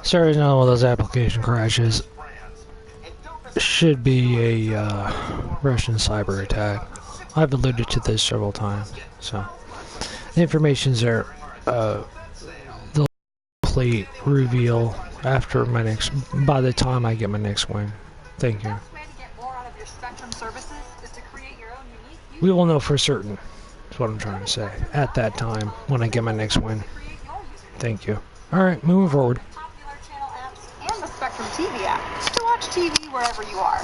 Sorry, another one of those application crashes. Should be a Russian cyber attack. I've alluded to this several times, so the information's there. The complete reveal after by the time I get my next win. Thank you. We will know for certain. That's what I'm trying to say. At that time, when I get my next win. Thank you. All right, moving forward. And the Spectrum TV app to watch TV wherever you are.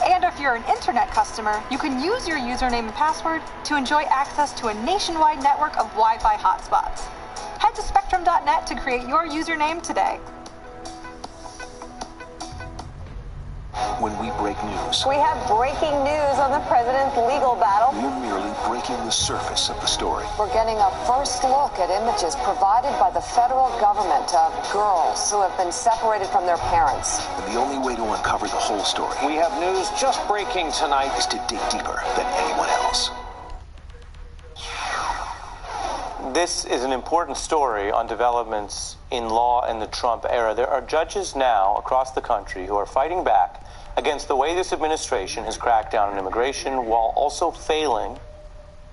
And if you're an internet customer, you can use your username and password to enjoy access to a nationwide network of Wi-Fi hotspots. Head to spectrum.net to create your username today. When we break news, we have breaking news on the president's legal battle. We're merely breaking the surface of the story. We're getting a first look at images provided by the federal government of girls who have been separated from their parents. And the only way to uncover the whole story, we have news just breaking tonight, is to dig deeper than anyone else. This is an important story on developments in law in the Trump era. There are judges now across the country who are fighting back against the way this administration has cracked down on immigration while also failing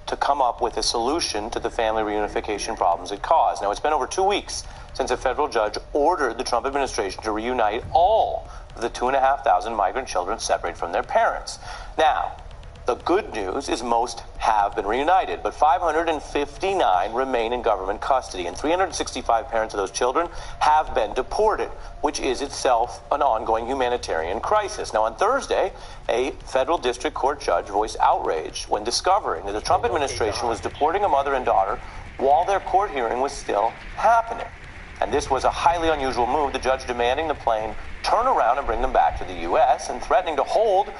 to come up with a solution to the family reunification problems it caused. Now, it's been over 2 weeks since a federal judge ordered the Trump administration to reunite all of the 2,500 migrant children separated from their parents. Now, the good news is most have been reunited, but 559 remain in government custody, and 365 parents of those children have been deported, which is itself an ongoing humanitarian crisis. Now, on Thursday, a federal district court judge voiced outrage when discovering that the Trump administration was deporting a mother and daughter while their court hearing was still happening. And this was a highly unusual move, the judge demanding the plane turn around and bring them back to the U.S. and threatening to hold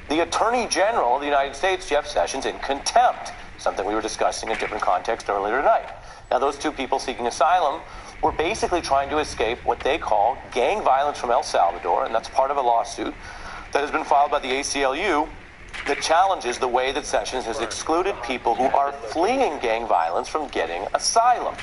the Attorney General of the United States, Jeff Sessions, in contempt, something we were discussing in a different context earlier tonight. Now, those two people seeking asylum were basically trying to escape what they call gang violence from El Salvador, and that's part of a lawsuit that has been filed by the ACLU that challenges the way that Sessions has excluded people who are fleeing gang violence from getting asylum.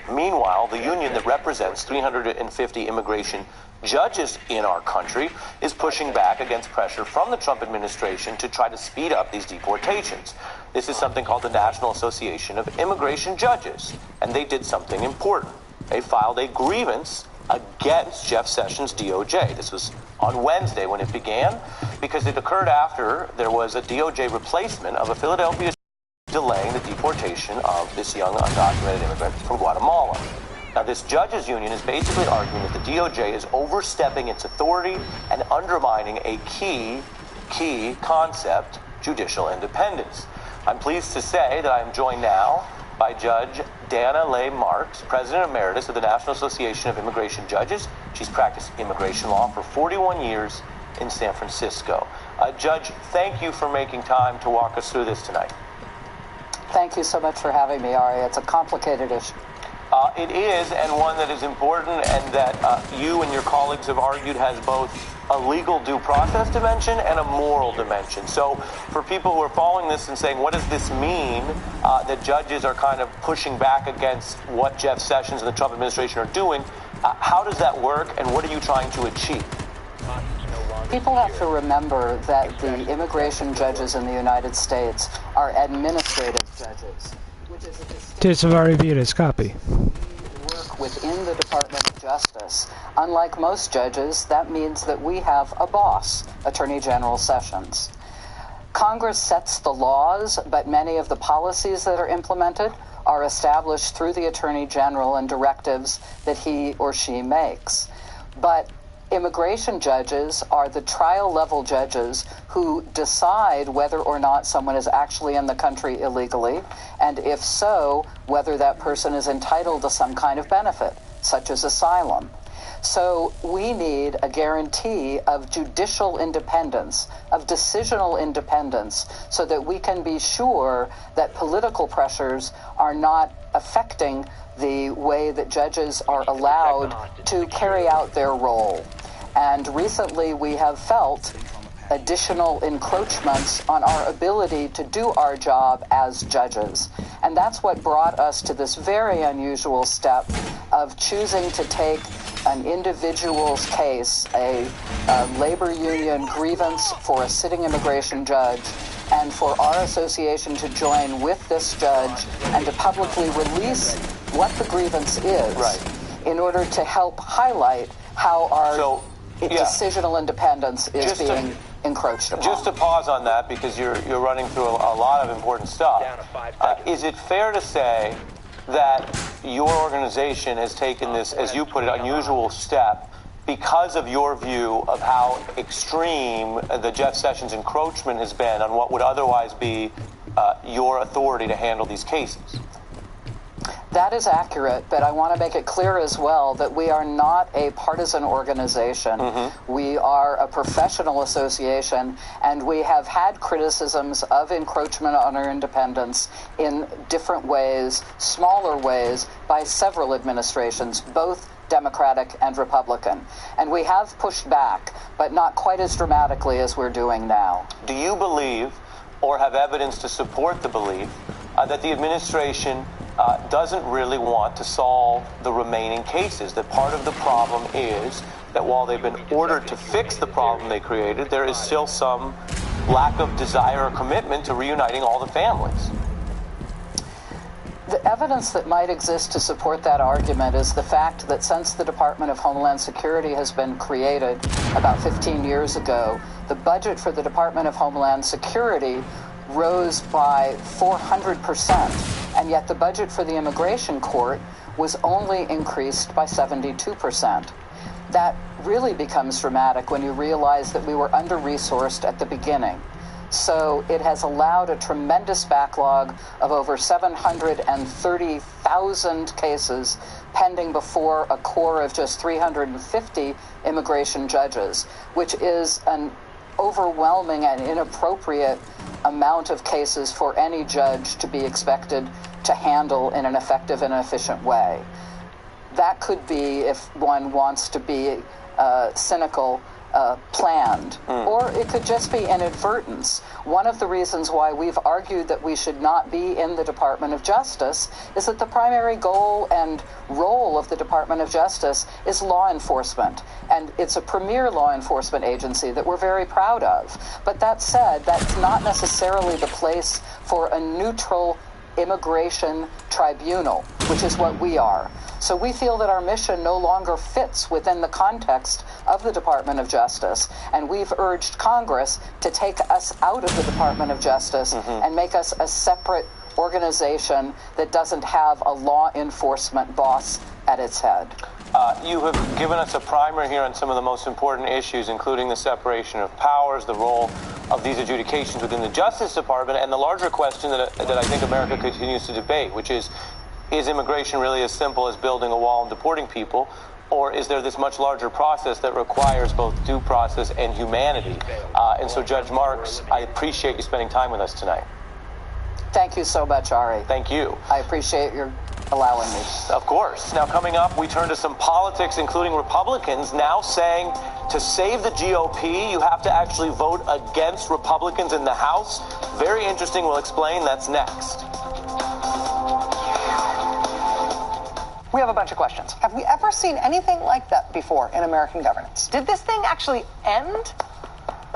Meanwhile, the union that represents 350 immigration judges in our country is pushing back against pressure from the Trump administration to try to speed up these deportations. This is something called the National Association of Immigration Judges, and they did something important. They filed a grievance against Jeff Sessions' DOJ. This was on Wednesday when it began, because it occurred after there was a DOJ replacement of a Philadelphia delaying the deportation of this young undocumented immigrant from Guatemala. Now, this judges union is basically arguing that the DOJ is overstepping its authority and undermining a key concept, judicial independence. I'm pleased to say that I am joined now by Judge Dana Leigh Marks, President Emeritus of the National Association of Immigration Judges. She's practiced immigration law for 41 years in San Francisco. Judge, thank you for making time to walk us through this tonight. Thank you so much for having me, Ari. It's a complicated issue. It is, and one that is important, and that you and your colleagues have argued has both a legal due process dimension and a moral dimension. So for people who are following this and saying, what does this mean, that judges are kind of pushing back against what Jeff Sessions and the Trump administration are doing, how does that work, and what are you trying to achieve? People have to remember that the immigration judges in the United States are administrative judges, which is a Tapes have already viewed its copy. Work within the Department of Justice. Unlike most judges, that means that we have a boss, Attorney General Sessions. Congress sets the laws, but many of the policies that are implemented are established through the Attorney General and directives that he or she makes. But immigration judges are the trial-level judges who decide whether or not someone is actually in the country illegally, and if so, whether that person is entitled to some kind of benefit, such as asylum. So we need a guarantee of judicial independence, of decisional independence, so that we can be sure that political pressures are not affecting the way that judges are allowed to carry out their role. And recently we have felt additional encroachments on our ability to do our job as judges. And that's what brought us to this very unusual step of choosing to take an individual's case, a labor union grievance for a sitting immigration judge, and for our association to join with this judge and to publicly release what the grievance is, in order to help highlight how our decisional independence is being encroached upon. Just to pause on that, because you're running through a lot of important stuff. Is it fair to say that your organization has taken this, as you put it, unusual step because of your view of how extreme the Jeff Sessions encroachment has been on what would otherwise be your authority to handle these cases? That is accurate, but I want to make it clear as well that we are not a partisan organization. We are a professional association, and we have had criticisms of encroachment on our independence in different ways, smaller ways, by several administrations, both Democratic and Republican. And we have pushed back, but not quite as dramatically as we're doing now. Do you believe, or have evidence to support the belief, that the administration doesn't really want to solve the remaining cases, that part of the problem is that while they've been ordered to fix the problem they created, there is still some lack of desire or commitment to reuniting all the families? The evidence that might exist to support that argument is the fact that since the Department of Homeland Security has been created about 15 years ago, the budget for the Department of Homeland Security rose by 400%. And yet the budget for the Immigration Court was only increased by 72%. That really becomes dramatic when you realize that we were under-resourced at the beginning. So it has allowed a tremendous backlog of over 730,000 cases pending before a core of just 350 immigration judges, which is an overwhelming and inappropriate amount of cases for any judge to be expected to handle in an effective and efficient way. That could be, if one wants to be cynical, planned, or it could just be inadvertence. One of the reasons why we've argued that we should not be in the Department of Justice is that the primary goal and role of the Department of Justice is law enforcement, and it's a premier law enforcement agency that we're very proud of. But that said, that's not necessarily the place for a neutral immigration tribunal, which is what we are. So we feel that our mission no longer fits within the context of the Department of Justice, and we've urged Congress to take us out of the Department of Justice and make us a separate organization that doesn't have a law enforcement boss at its head. You have given us a primer here on some of the most important issues, including the separation of powers, the role of these adjudications within the Justice Department, and the larger question that I think America continues to debate, which is immigration really as simple as building a wall and deporting people, or is there this much larger process that requires both due process and humanity? And so, Judge Marks, I appreciate you spending time with us tonight. Thank you so much, Ari. Thank you. I appreciate your allowing me. Of course. Now, coming up, we turn to some politics, including Republicans now saying to save the GOP, you have to actually vote against Republicans in the House. Very interesting. We'll explain. That's next. We have a bunch of questions. Have we ever seen anything like that before in American governance? Did this thing actually end?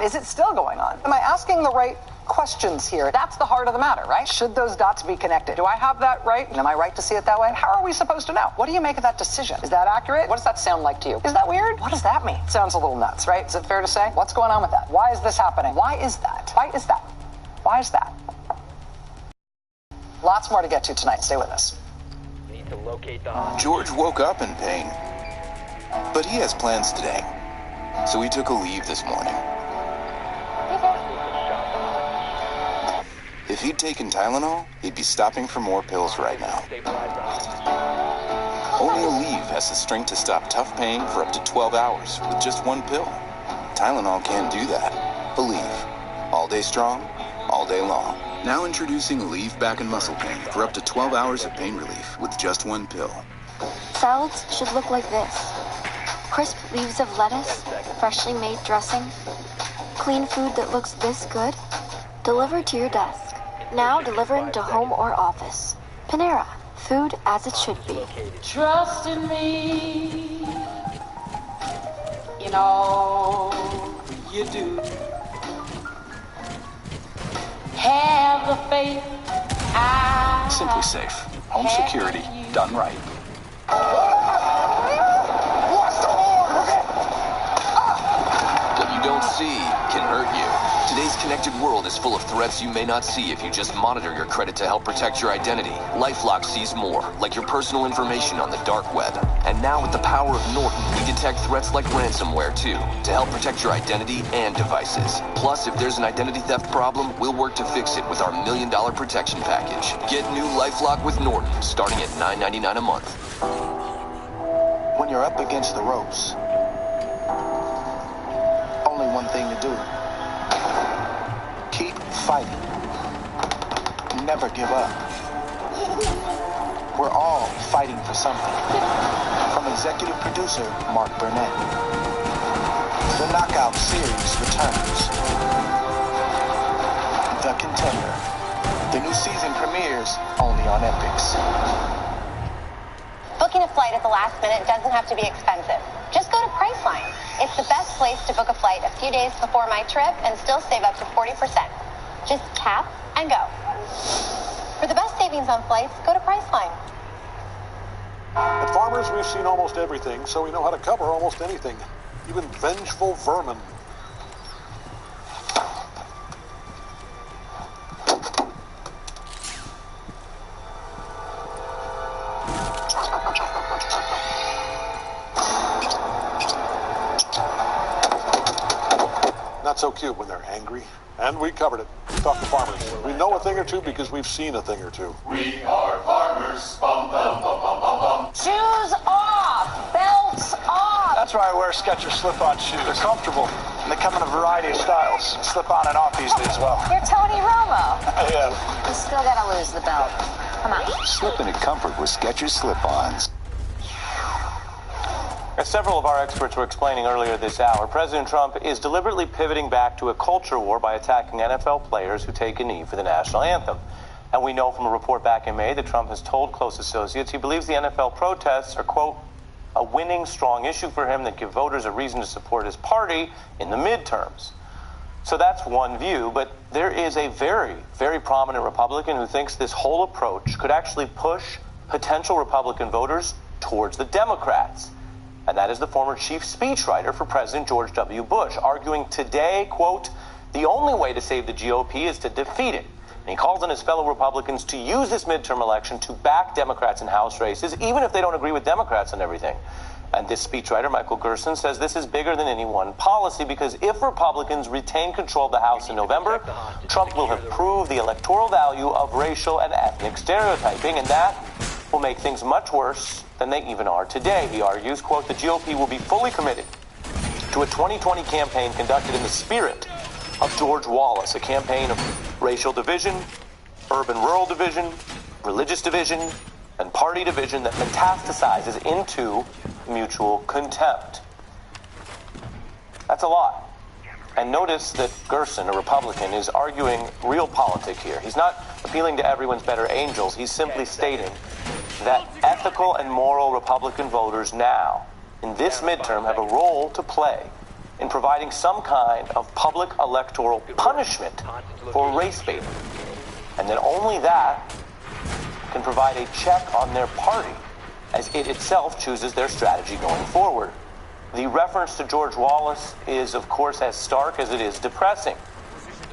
Is it still going on? Am I asking the right questions here? That's the heart of the matter, right? Should those dots be connected? Do I have that right? And am I right to see it that way? How are we supposed to know? What do you make of that decision? Is that accurate? What does that sound like to you? Is that weird? What does that mean? Sounds a little nuts, right? Is it fair to say? What's going on with that? Why is this happening? Why is that? Why is that? Why is that? Lots more to get to tonight. Stay with us. George woke up in pain, but he has plans today, so he took a leave this morning. If he'd taken Tylenol, he'd be stopping for more pills right now. Only Aleve has the strength to stop tough pain for up to 12 hours with just one pill. Tylenol can't do that. Aleve. All day strong, all day long. Now introducing Aleve back and muscle pain for up to 12 hours of pain relief with just one pill. Salads should look like this. Crisp leaves of lettuce, freshly made dressing, clean food that looks this good, delivered to your desk. Now delivering to home or office. Panera, food as it should be. Trust in me. taking all you do. Have the faith I Simply Safe. Home security done right. What you don't see can hurt you. Today's connected world is full of threats you may not see if you just monitor your credit to help protect your identity. LifeLock sees more, like your personal information on the dark web. And now with the power of Norton, we detect threats like ransomware too, to help protect your identity and devices. Plus, if there's an identity theft problem, we'll work to fix it with our $1 million protection package. Get new LifeLock with Norton, starting at $9.99 a month. When you're up against the ropes, only one thing to do. Keep fighting. Never give up. We're all fighting for something. From executive producer Mark Burnett. The Knockout Series returns. The Contender. The new season premieres only on Epix. Booking a flight at the last minute doesn't have to be expensive. Just go to Priceline. It's the best place to book a flight a few days before my trip and still save up to 40%. Just tap and go. For the best savings on flights, go to Priceline. At Farmers, we've seen almost everything, so we know how to cover almost anything, even vengeful vermin. Not so cute when they're angry. And we covered it. We talked to farmers. We know a thing or two because we've seen a thing or two. We are farmers. Bum, bum, bum, bum, bum, bum. Shoes off! Belts off! That's why I wear Skechers slip-on shoes. They're comfortable, and they come in a variety of styles. Slip on and off easily as well. You're Tony Romo. I am. You still gotta lose the belt. Come on. Slip into comfort with Skechers slip-ons. As several of our experts were explaining earlier this hour, President Trump is deliberately pivoting back to a culture war by attacking NFL players who take a knee for the national anthem. And we know from a report back in May that Trump has told close associates he believes the NFL protests are, quote, a winning, strong issue for him that give voters a reason to support his party in the midterms. So that's one view, but there is a very, very prominent Republican who thinks this whole approach could actually push potential Republican voters towards the Democrats. And that is the former chief speechwriter for President George W. Bush, arguing today, quote, the only way to save the GOP is to defeat it. And he calls on his fellow Republicans to use this midterm election to back Democrats in House races, even if they don't agree with Democrats on everything. And this speechwriter, Michael Gerson, says this is bigger than any one policy because if Republicans retain control of the House in November, Trump will have proved the electoral value of racial and ethnic stereotyping, and that will make things much worse than they even are today. He argues, quote, the GOP will be fully committed to a 2020 campaign conducted in the spirit of George Wallace, a campaign of racial division, urban-rural division, religious division, and party division that metastasizes into mutual contempt. That's a lot. And notice that Gerson, a Republican, is arguing real politics here. He's not appealing to everyone's better angels. He's simply stating that ethical and moral Republican voters now, in this midterm, have a role to play in providing some kind of public electoral punishment for race baiting. And that only that can provide a check on their party as it itself chooses their strategy going forward. The reference to George Wallace is, of course, as stark as it is depressing.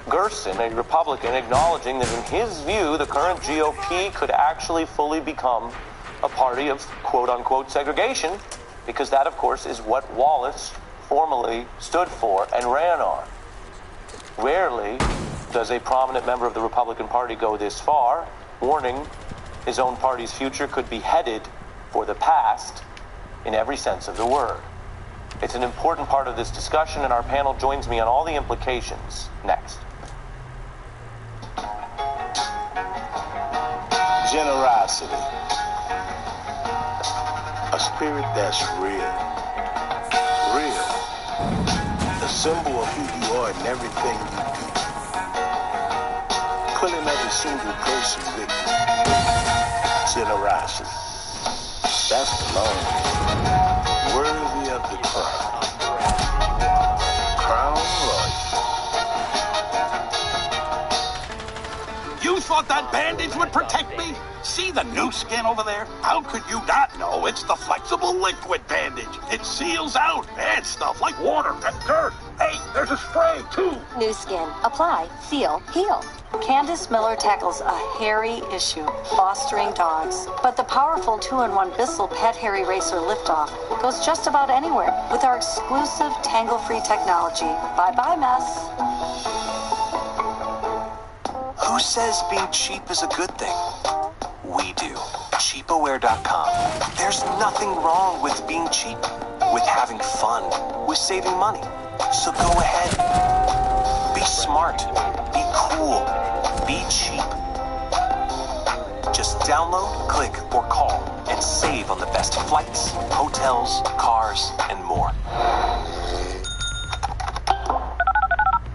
Gerson, a Republican, acknowledging that in his view, the current GOP could actually fully become a party of quote-unquote segregation, because that, of course, is what Wallace formally stood for and ran on. Rarely does a prominent member of the Republican Party go this far, warning his own party's future could be headed for the past in every sense of the word. It's an important part of this discussion, and our panel joins me on all the implications next. Generosity. A spirit that's real. Real. A symbol of who you are in everything you do. Pulling every single person with you. Generosity. That's the loan. Worthy of the crown. that bandage would protect me? See the new skin over there? How could you not know it's the flexible liquid bandage? It seals out bad stuff like water and dirt. Hey, there's a spray, too. New skin. Apply, seal, heal. Candace Miller tackles a hairy issue, fostering dogs. But the powerful 2-in-1 Bissell Pet Hair Eraser Liftoff goes just about anywhere with our exclusive tangle-free technology. Bye-bye, mess. Who says being cheap is a good thing? We do. Cheapaware.com. There's nothing wrong with being cheap, with having fun, with saving money. So go ahead. Be smart. Be cool. Be cheap. Just download, click, or call and save on the best flights, hotels, cars, and more.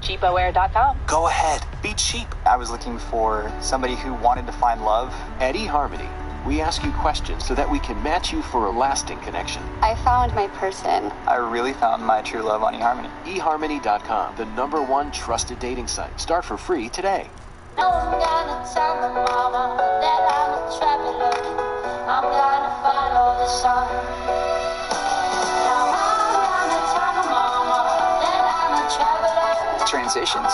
Cheapaware.com. Go ahead. Be cheap. I was looking for somebody who wanted to find love. At eHarmony, we ask you questions so that we can match you for a lasting connection. I found my person. I really found my true love on eHarmony. eHarmony.com, the #1 trusted dating site. Start for free today. I'm gonna tell my mama that I'm a traveler. I'm gonna follow the sun. Now I'm gonna tell my mama that I'm a traveler. Transitions.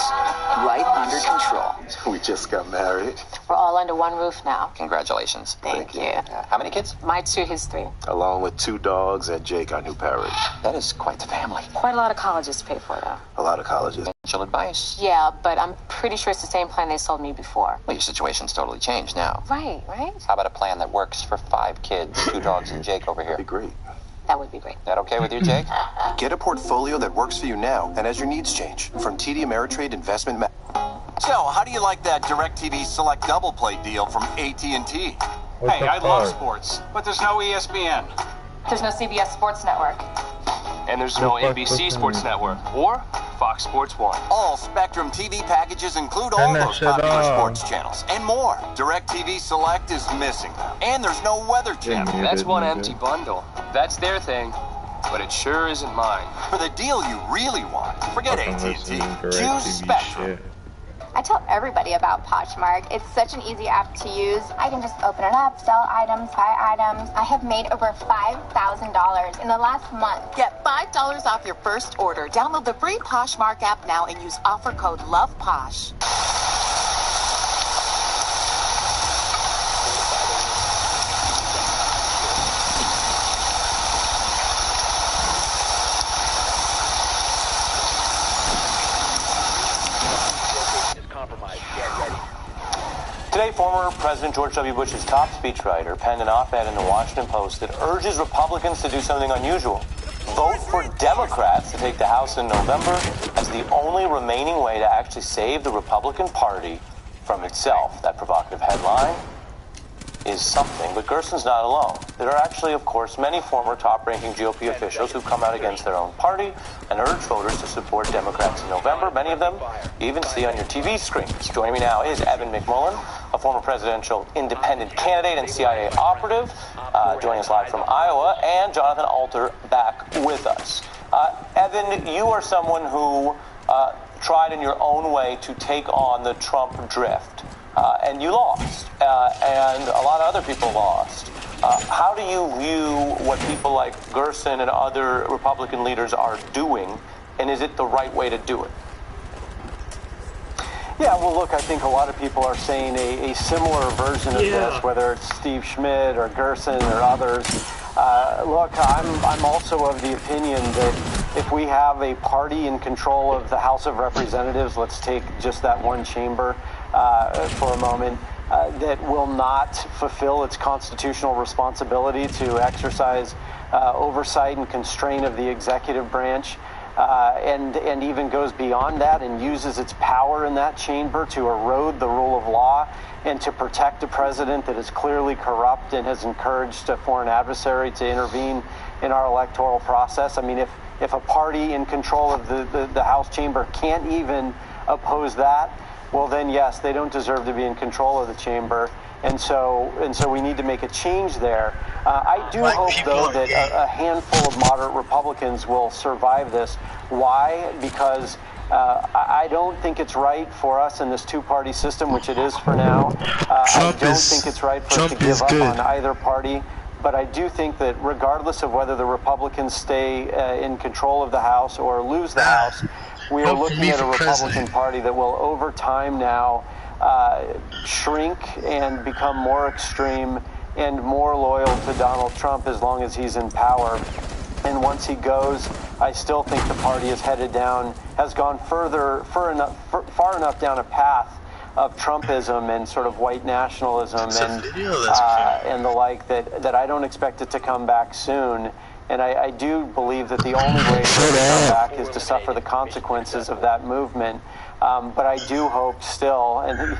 Right under control. We just got married. We're all under one roof now. Congratulations. Thank you. How many kids? My 2, his 3. Along with 2 dogs and Jake, our new parrot. That is quite the family. Quite a lot of colleges to pay for, though. A lot of colleges. Financial advice. Yeah, but I'm pretty sure it's the same plan they sold me before. Well, your situation's totally changed now. Right? How about a plan that works for 5 kids, 2 dogs, and Jake over here? That'd be great. That would be great. That okay with you, Jake? Get a portfolio that works for you now and as your needs change. From TD Ameritrade Investment So, how do you like that DirecTV Select Double Play deal from AT&T? Hey, I love sports, but there's no ESPN. There's no CBS Sports Network. And there's no ABC Sports Network or Fox Sports 1. All Spectrum TV packages include all those popular sports channels and more. DirecTV Select is missing them. And there's no Weather Channel. That's one empty bundle. That's their thing, but it sure isn't mine. For the deal you really want, forget AT&T. Choose Spectrum. I tell everybody about Poshmark. It's such an easy app to use. I can just open it up, sell items, buy items. I have made over $5,000 in the last month. Get $5 off your first order. Download the free Poshmark app now and use offer code LOVEPOSH. Today, former President George W. Bush's top speechwriter penned an op-ed in the Washington Post that urges Republicans to do something unusual. Vote for Democrats to take the House in November as the only remaining way to actually save the Republican Party from itself. That provocative headline is something, but Gerson's not alone. There are actually, of course, many former top-ranking GOP officials who've come out against their own party and urged voters to support Democrats in November. Many of them you even see on your TV screens. Joining me now is Evan McMullen, a former presidential independent candidate and CIA operative, joining us live from Iowa, and Jonathan Alter back with us. Evan, you are someone who tried in your own way to take on the Trump drift. And you lost, and a lot of other people lost. How do you view what people like Gerson and other Republican leaders are doing, and is it the right way to do it? Yeah, well, look, I think a lot of people are saying a similar version of this, whether it's Steve Schmidt or Gerson or others. Look, I'm also of the opinion that if we have a party in control of the House of Representatives, let's take just that one chamber for a moment, that will not fulfill its constitutional responsibility to exercise oversight and constraint of the executive branch, and even goes beyond that and uses its power in that chamber to erode the rule of law and to protect a president that is clearly corrupt and has encouraged a foreign adversary to intervene in our electoral process. I mean, if a party in control of the House chamber can't even oppose that, well then yes, they don't deserve to be in control of the chamber, and so we need to make a change there. I do hope though that a handful of moderate Republicans will survive this. Why? Because I don't think it's right for us in this two-party system, which it is for now. I don't think it's right for us to give up on either party. But I do think that regardless of whether the Republicans stay in control of the House or lose the House, we are looking at a Republican Party that will, over time now, shrink and become more extreme and more loyal to Donald Trump as long as he's in power. And once he goes, I still think the party is headed down, has gone far enough down a path of Trumpism and sort of white nationalism and the like that I don't expect it to come back soon. And I do believe that the only way for it to come back is to suffer the consequences of that movement. But I do hope still, and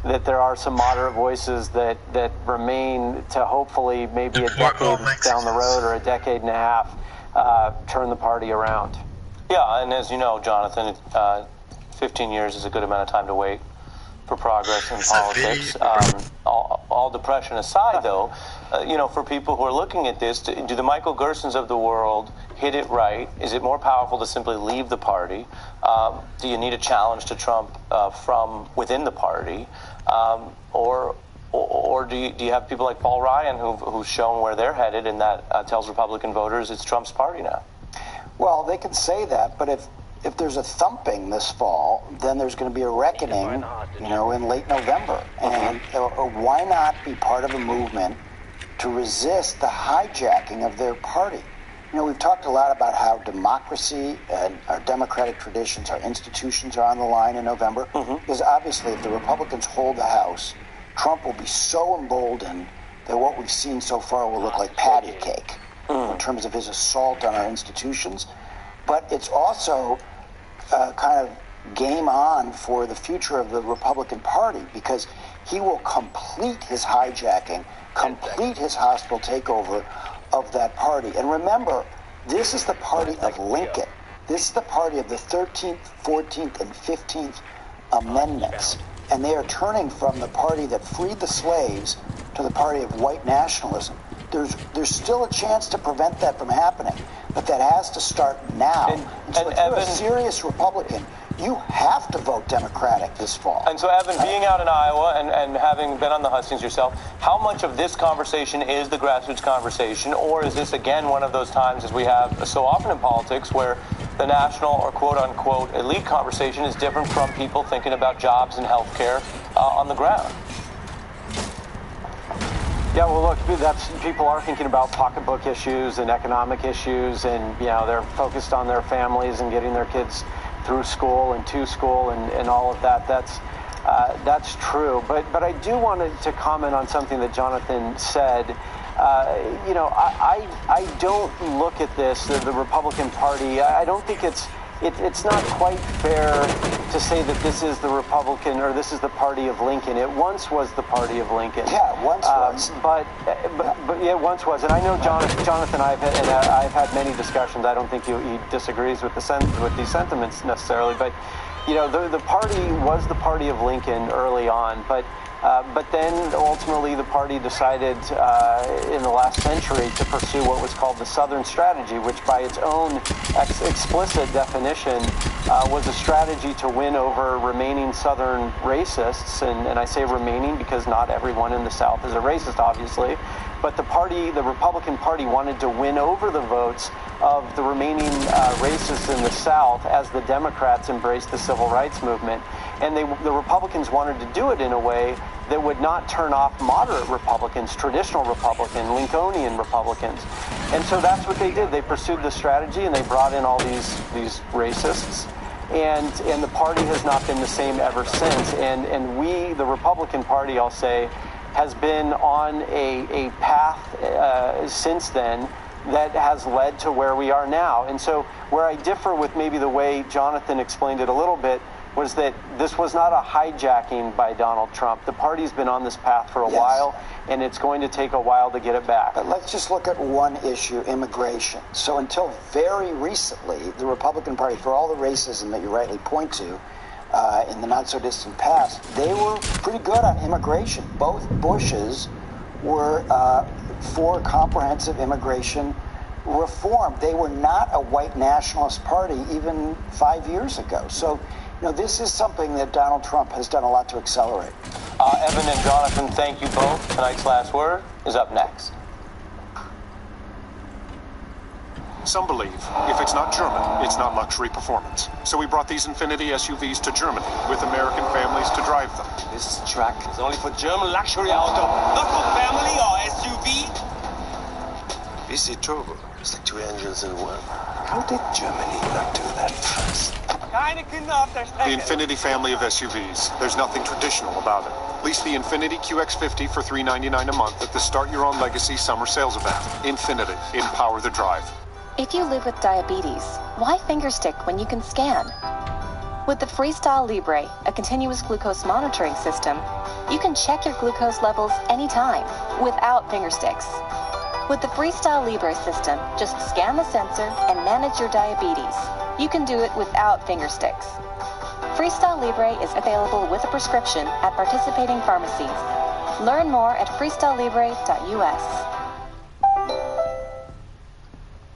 that there are some moderate voices that remain to hopefully maybe a decade down the road or a decade and a half turn the party around. Yeah, and as you know, Jonathan, 15 years is a good amount of time to wait for progress in politics. All depression aside, though, for people who are looking at this, do the Michael Gersons of the world hit it right? Is it more powerful to simply leave the party? Do you need a challenge to Trump from within the party? Or do you have people like Paul Ryan who've shown where they're headed, and that tells Republican voters it's Trump's party now? Well, they can say that, but if there's a thumping this fall, then there's going to be a reckoning, in late November. And why not be part of a movement to resist the hijacking of their party? We've talked a lot about how democracy and our democratic traditions, our institutions are on the line in November. Because obviously, if the Republicans hold the House, Trump will be so emboldened that what we've seen so far will look like patty cake in terms of his assault on our institutions. But it's also kind of game on for the future of the Republican Party, because he will complete his hijacking, complete his hostile takeover of that party. And remember, this is the party of Lincoln. This is the party of the 13th, 14th, and 15th Amendments. And they are turning from the party that freed the slaves to the party of white nationalism. There's still a chance to prevent that from happening, but that has to start now. And so if you're a serious Republican, you have to vote Democratic this fall. And so, Evan, being out in Iowa and having been on the hustings yourself, how much of this conversation is the grassroots conversation, or is this, again, one of those times, as we have so often in politics, where the national or quote-unquote elite conversation is different from people thinking about jobs and health care on the ground? Yeah, well, look, people are thinking about pocketbook issues and economic issues, and they're focused on their families and getting their kids through school and to school and all of that. That's true. But I do want to comment on something that Jonathan said. I don't look at this, the Republican Party. I don't think it's not quite fair to say that this is the Republican or this is the party of Lincoln. It once was the party of Lincoln. Yeah, once was. But yeah, once was. And I know Jonathan, I've had many discussions. I don't think he disagrees with these sentiments necessarily. But the party was the party of Lincoln early on. But then ultimately the party decided in the last century to pursue what was called the Southern Strategy, which by its own explicit definition was a strategy to win over remaining Southern racists. And I say remaining because not everyone in the South is a racist, obviously. But the Republican Party wanted to win over the votes of the remaining racists in the South as the Democrats embraced the civil rights movement. And the Republicans wanted to do it in a way that would not turn off moderate Republicans, traditional Republican, Lincolnian Republicans. And so that's what they did. They pursued the strategy, and they brought in all these racists. And the party has not been the same ever since. And we, the Republican Party, I'll say, has been on a path since then that has led to where we are now. And so where I differ with maybe the way Jonathan explained it a little bit was that this was not a hijacking by Donald Trump. The party's been on this path for a while, and it's going to take a while to get it back. But let's just look at one issue, immigration. So until very recently, the Republican Party, for all the racism that you rightly point to, in the not-so-distant past, they were pretty good on immigration. Both Bushes were for comprehensive immigration reform. They were not a white nationalist party even 5 years ago. So, this is something that Donald Trump has done a lot to accelerate. Evan and Jonathan, thank you both. Tonight's last word is up next. Some believe if it's not German, it's not luxury performance. So we brought these Infiniti SUVs to Germany with American families to drive them. This truck is only for German luxury auto, not for family or SUV. VC turbo. It's like 2 engines in one. How did Germany not do that first? The Infiniti family of SUVs. There's nothing traditional about it. Lease the Infiniti QX50 for $399 a month at the Start Your Own Legacy summer sales event. Infiniti. Empower the drive. If you live with diabetes, why fingerstick when you can scan? With the Freestyle Libre, a continuous glucose monitoring system, you can check your glucose levels anytime without fingersticks. With the Freestyle Libre system, just scan the sensor and manage your diabetes. You can do it without fingersticks. Freestyle Libre is available with a prescription at participating pharmacies. Learn more at freestylelibre.us.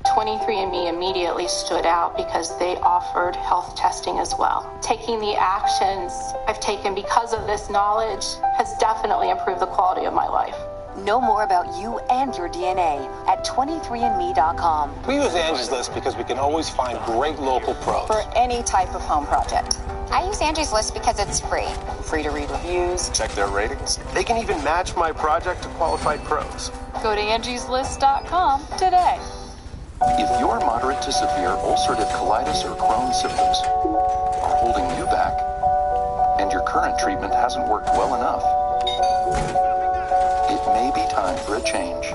23andMe immediately stood out because they offered health testing as well. Taking the actions I've taken because of this knowledge has definitely improved the quality of my life. Know more about you and your DNA at 23andme.com. We use Angie's List because we can always find great local pros. For any type of home project. I use Angie's List because it's free. Free to read reviews. Check their ratings. They can even match my project to qualified pros. Go to angieslist.com today. If your moderate to severe ulcerative colitis or Crohn's symptoms are holding you back, and your current treatment hasn't worked well enough, it may be time for a change.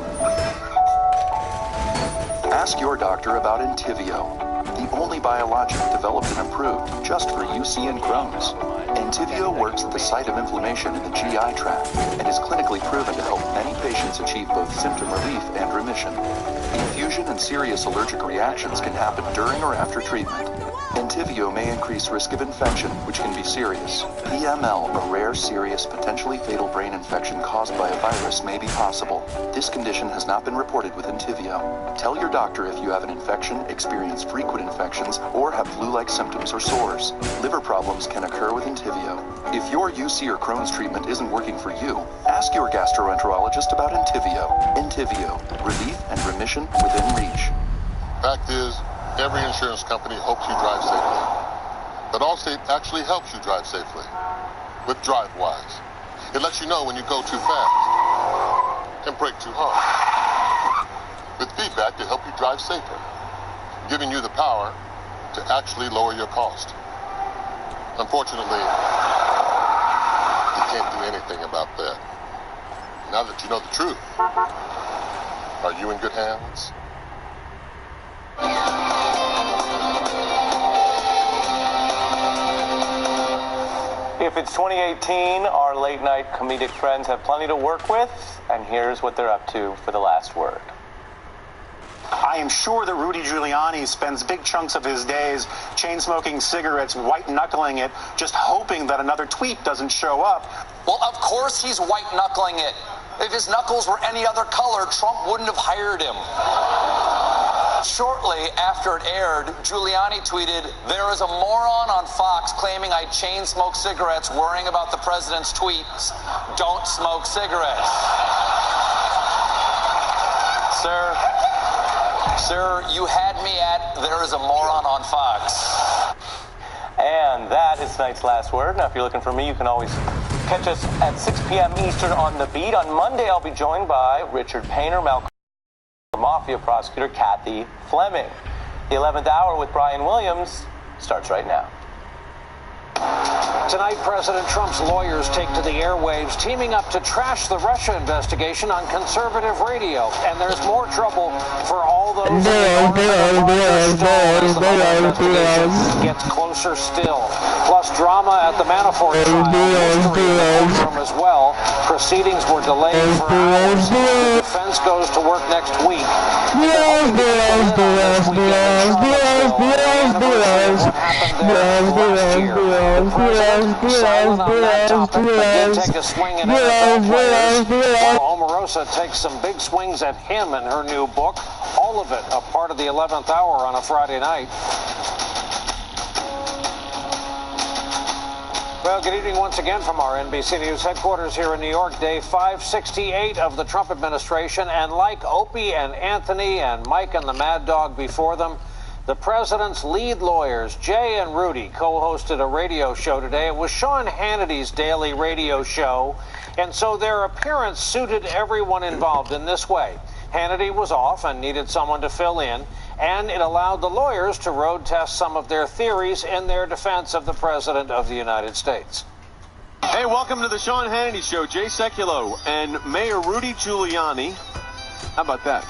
Ask your doctor about Entyvio, the only biologic developed and approved just for UC and Crohn's. Entyvio works at the site of inflammation in the GI tract and is clinically proven to help many patients achieve both symptom relief and remission. Infusion and serious allergic reactions can happen during or after treatment. Entyvio may increase risk of infection, which can be serious. PML, a rare, serious, potentially fatal brain infection caused by a virus, may be possible. This condition has not been reported with Entyvio. Tell your doctor if you have an infection, experience frequent infections, or have flu-like symptoms or sores. Liver problems can occur with Entyvio. If your UC or Crohn's treatment isn't working for you, ask your gastroenterologist about Entyvio. Entyvio, relief and remission within reach. Fact is, every insurance company hopes you drive safely. But Allstate actually helps you drive safely with DriveWise. It lets you know when you go too fast and brake too hard. With feedback to help you drive safer, giving you the power to actually lower your cost. Unfortunately, you can't do anything about that. Now that you know the truth, are you in good hands? If it's 2018, our late night comedic friends have plenty to work with, and here's what they're up to for the last word. I am sure that Rudy Giuliani spends big chunks of his days chain-smoking cigarettes, white-knuckling it, just hoping that another tweet doesn't show up. Well, of course he's white-knuckling it. If his knuckles were any other color, Trump wouldn't have hired him. Shortly after it aired, Giuliani tweeted, "There is a moron on Fox claiming I chain smoke cigarettes worrying about the president's tweets. Don't smoke cigarettes." Sir, you had me at "there is a moron on Fox." And that is tonight's last word. Now, if you're looking for me, you can always catch us at 6 p.m. Eastern on The Beat. On Monday, I'll be joined by Richard Painter, Malcolm Mafia prosecutor Kathy Fleming. The 11th hour with Brian Williams starts right now. Tonight, President Trump's lawyers take to the airwaves, teaming up to trash the Russia investigation on conservative radio. And there's more trouble for all those gets closer still. Plus drama at the Manafort trial as well. Proceedings were delayed for hours. The defense goes to work next week. what happened there last year. The president, silent on that topic, but did take a swing at NFL players, while Omarosa takes some big swings at him in her new book. All of it a part of the 11th hour on a Friday night. Well, good evening once again from our NBC News headquarters here in New York. Day 568 of the Trump administration. And like Opie and Anthony and Mike and the Mad Dog before them, the president's lead lawyers, Jay and Rudy, co-hosted a radio show today. It was Sean Hannity's daily radio show. And so their appearance suited everyone involved in this way. Hannity was off and needed someone to fill in, and it allowed the lawyers to road test some of their theories in their defense of the President of the United States. Hey, welcome to the Sean Hannity Show. Jay Sekulow and Mayor Rudy Giuliani. How about that?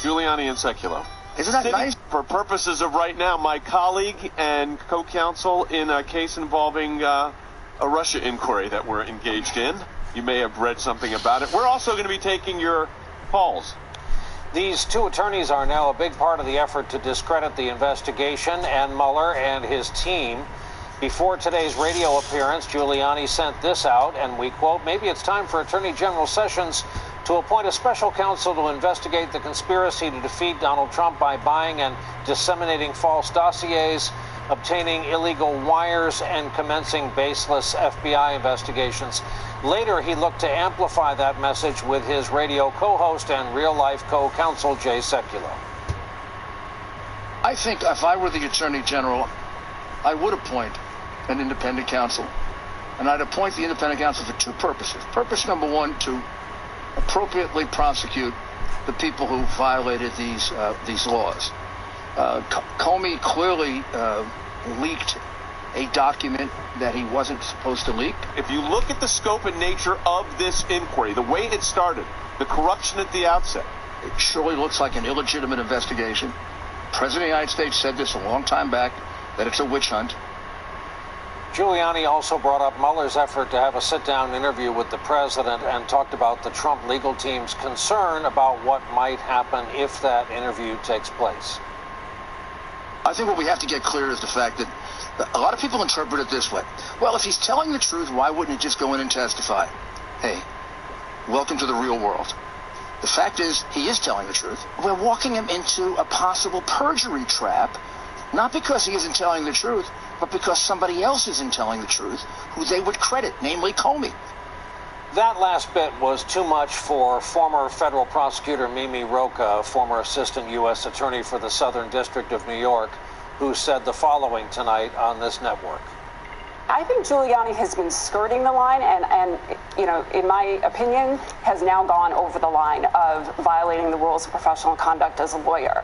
Giuliani and Sekulow. Isn't that nice? For purposes of right now, my colleague and co-counsel in a case involving a Russia inquiry that we're engaged in. You may have read something about it. We're also going to be taking your calls. These two attorneys are now a big part of the effort to discredit the investigation and Mueller and his team. Before today's radio appearance, Giuliani sent this out, and we quote, "Maybe it's time for Attorney General Sessions to appoint a special counsel to investigate the conspiracy to defeat Donald Trump by buying and disseminating false dossiers, obtaining illegal wires, and commencing baseless FBI investigations." Later, he looked to amplify that message with his radio co-host and real-life co-counsel, Jay Sekulow. I think if I were the Attorney General, I would appoint an independent counsel. And I'd appoint the independent counsel for two purposes. Purpose number one, to appropriately prosecute the people who violated these laws. Comey clearly leaked a document that he wasn't supposed to leak. If you look at the scope and nature of this inquiry, the way it started, the corruption at the outset, it surely looks like an illegitimate investigation. The President of the United States said this a long time back, that it's a witch hunt. Giuliani also brought up Mueller's effort to have a sit-down interview with the president and talked about the Trump legal team's concern about what might happen if that interview takes place. I think what we have to get clear is the fact that a lot of people interpret it this way. Well, if he's telling the truth, why wouldn't he just go in and testify? Hey, welcome to the real world. The fact is, he is telling the truth. We're walking him into a possible perjury trap, not because he isn't telling the truth, but because somebody else isn't telling the truth, who they would credit, namely Comey. That last bit was too much for former federal prosecutor Mimi Rocha, former assistant U.S. attorney for the Southern District of New York, who said the following tonight on this network. I think Giuliani has been skirting the line and, you know, in my opinion, has now gone over the line of violating the rules of professional conduct as a lawyer.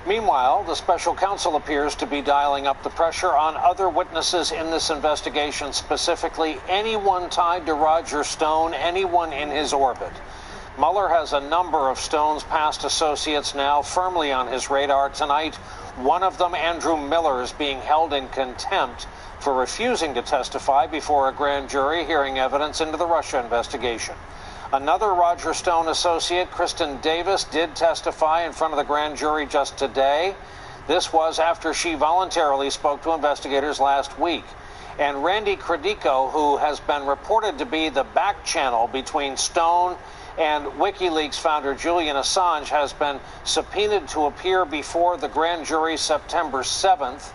Meanwhile, the special counsel appears to be dialing up the pressure on other witnesses in this investigation, specifically anyone tied to Roger Stone, anyone in his orbit. Mueller has a number of Stone's past associates now firmly on his radar tonight. One of them, Andrew Miller, is being held in contempt for refusing to testify before a grand jury hearing evidence into the Russia investigation. Another Roger Stone associate, Kristen Davis, did testify in front of the grand jury just today. This was after she voluntarily spoke to investigators last week. And Randy Credico, who has been reported to be the back channel between Stone and WikiLeaks founder Julian Assange, has been subpoenaed to appear before the grand jury September 7th.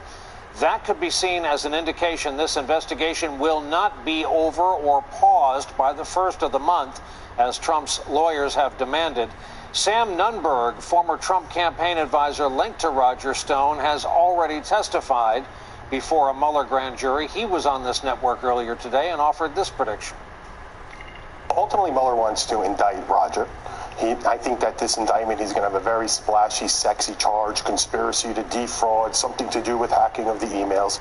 That could be seen as an indication this investigation will not be over or paused by the first of the month, as Trump's lawyers have demanded. Sam Nunberg, former Trump campaign advisor linked to Roger Stone, has already testified before a Mueller grand jury. He was on this network earlier today and offered this prediction. Ultimately, Mueller wants to indict Roger. I think that this indictment is going to have a very splashy, sexy charge, conspiracy to defraud, something to do with hacking of the emails.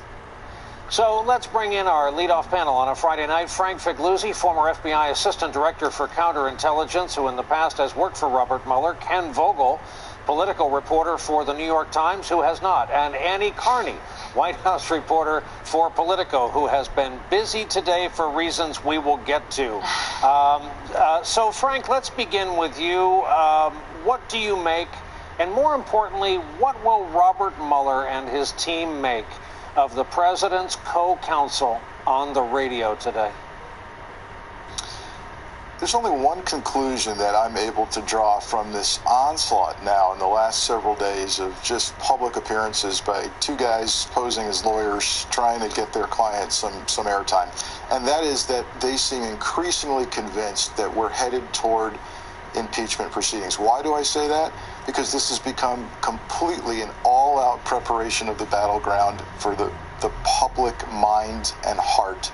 So let's bring in our leadoff panel on a Friday night. Frank Figliuzzi, former FBI Assistant Director for Counterintelligence, who in the past has worked for Robert Mueller. Ken Vogel, political reporter for the New York Times, who has not. And Annie Carney, White House reporter for Politico, who has been busy today for reasons we will get to. So, Frank, let's begin with you. What do you make? And more importantly, what will Robert Mueller and his team make of the president's co-counsel on the radio today? There's only one conclusion that I'm able to draw from this onslaught now in the last several days of just public appearances by two guys posing as lawyers trying to get their clients some airtime. And that is that they seem increasingly convinced that we're headed toward impeachment proceedings. Why do I say that? Because this has become completely an all-out preparation of the battleground for the public mind and heart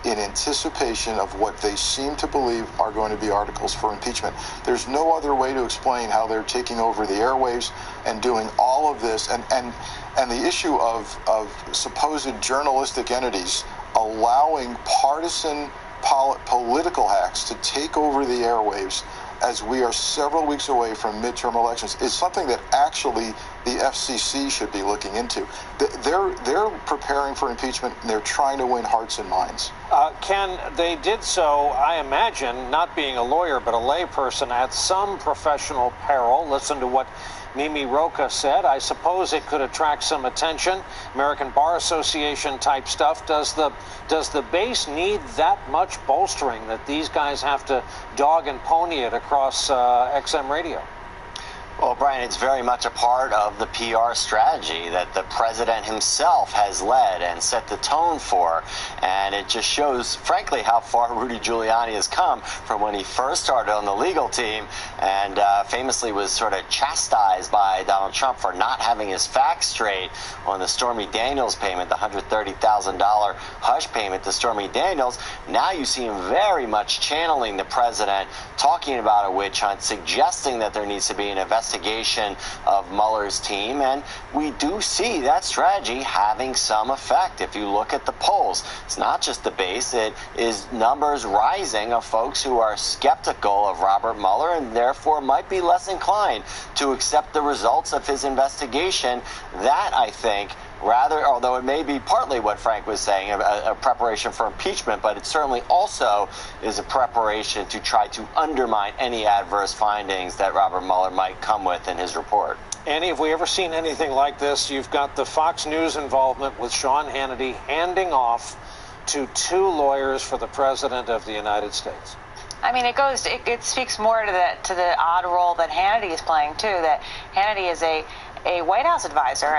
in anticipation of what they seem to believe are going to be articles for impeachment. There's no other way to explain how they're taking over the airwaves and doing all of this. And the issue of supposed journalistic entities allowing partisan political hacks to take over the airwaves as we are several weeks away from midterm elections is something that actually the FCC should be looking into. They're preparing for impeachment, and they're trying to win hearts and minds. Ken, they did so, I imagine, not being a lawyer, but a layperson, at some professional peril. Listen to what Mimi Rocha said. I suppose it could attract some attention. American Bar Association type stuff. Does the base need that much bolstering that these guys have to dog and pony it across XM radio? Well, Brian, it's very much a part of the PR strategy that the president himself has led and set the tone for. And it just shows, frankly, how far Rudy Giuliani has come from when he first started on the legal team and famously was sort of chastised by Donald Trump for not having his facts straight on the Stormy Daniels payment, the $130,000 hush payment to Stormy Daniels. Now you see him very much channeling the president, talking about a witch hunt, suggesting that there needs to be an investigation of Mueller's team, and we do see that strategy having some effect. If you look at the polls, it's not just the base, it is numbers rising of folks who are skeptical of Robert Mueller and therefore might be less inclined to accept the results of his investigation. That, I think, rather, although it may be partly what Frank was saying, a preparation for impeachment, but it certainly also is a preparation to try to undermine any adverse findings that Robert Mueller might come with in his report. Annie, have we ever seen anything like this? You've got the Fox News involvement with Sean Hannity handing off to two lawyers for the President of the United States. I mean, it speaks more to the odd role that Hannity is playing, too, that Hannity is a White House advisor,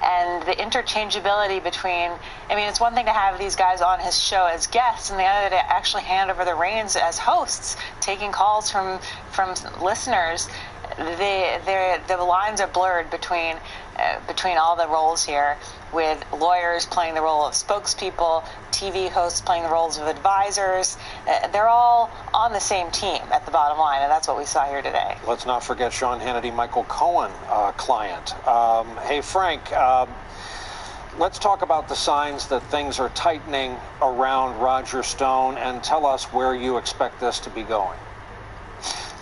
and the interchangeability between, I mean, it's one thing to have these guys on his show as guests, and the other to actually hand over the reins as hosts, taking calls from listeners. The lines are blurred between all the roles here, with lawyers playing the role of spokespeople, TV hosts playing the roles of advisors. They're all on the same team at the bottom line, and that's what we saw here today. Let's not forget Sean Hannity, Michael Cohen client. Hey, Frank, let's talk about the signs that things are tightening around Roger Stone, and tell us where you expect this to be going.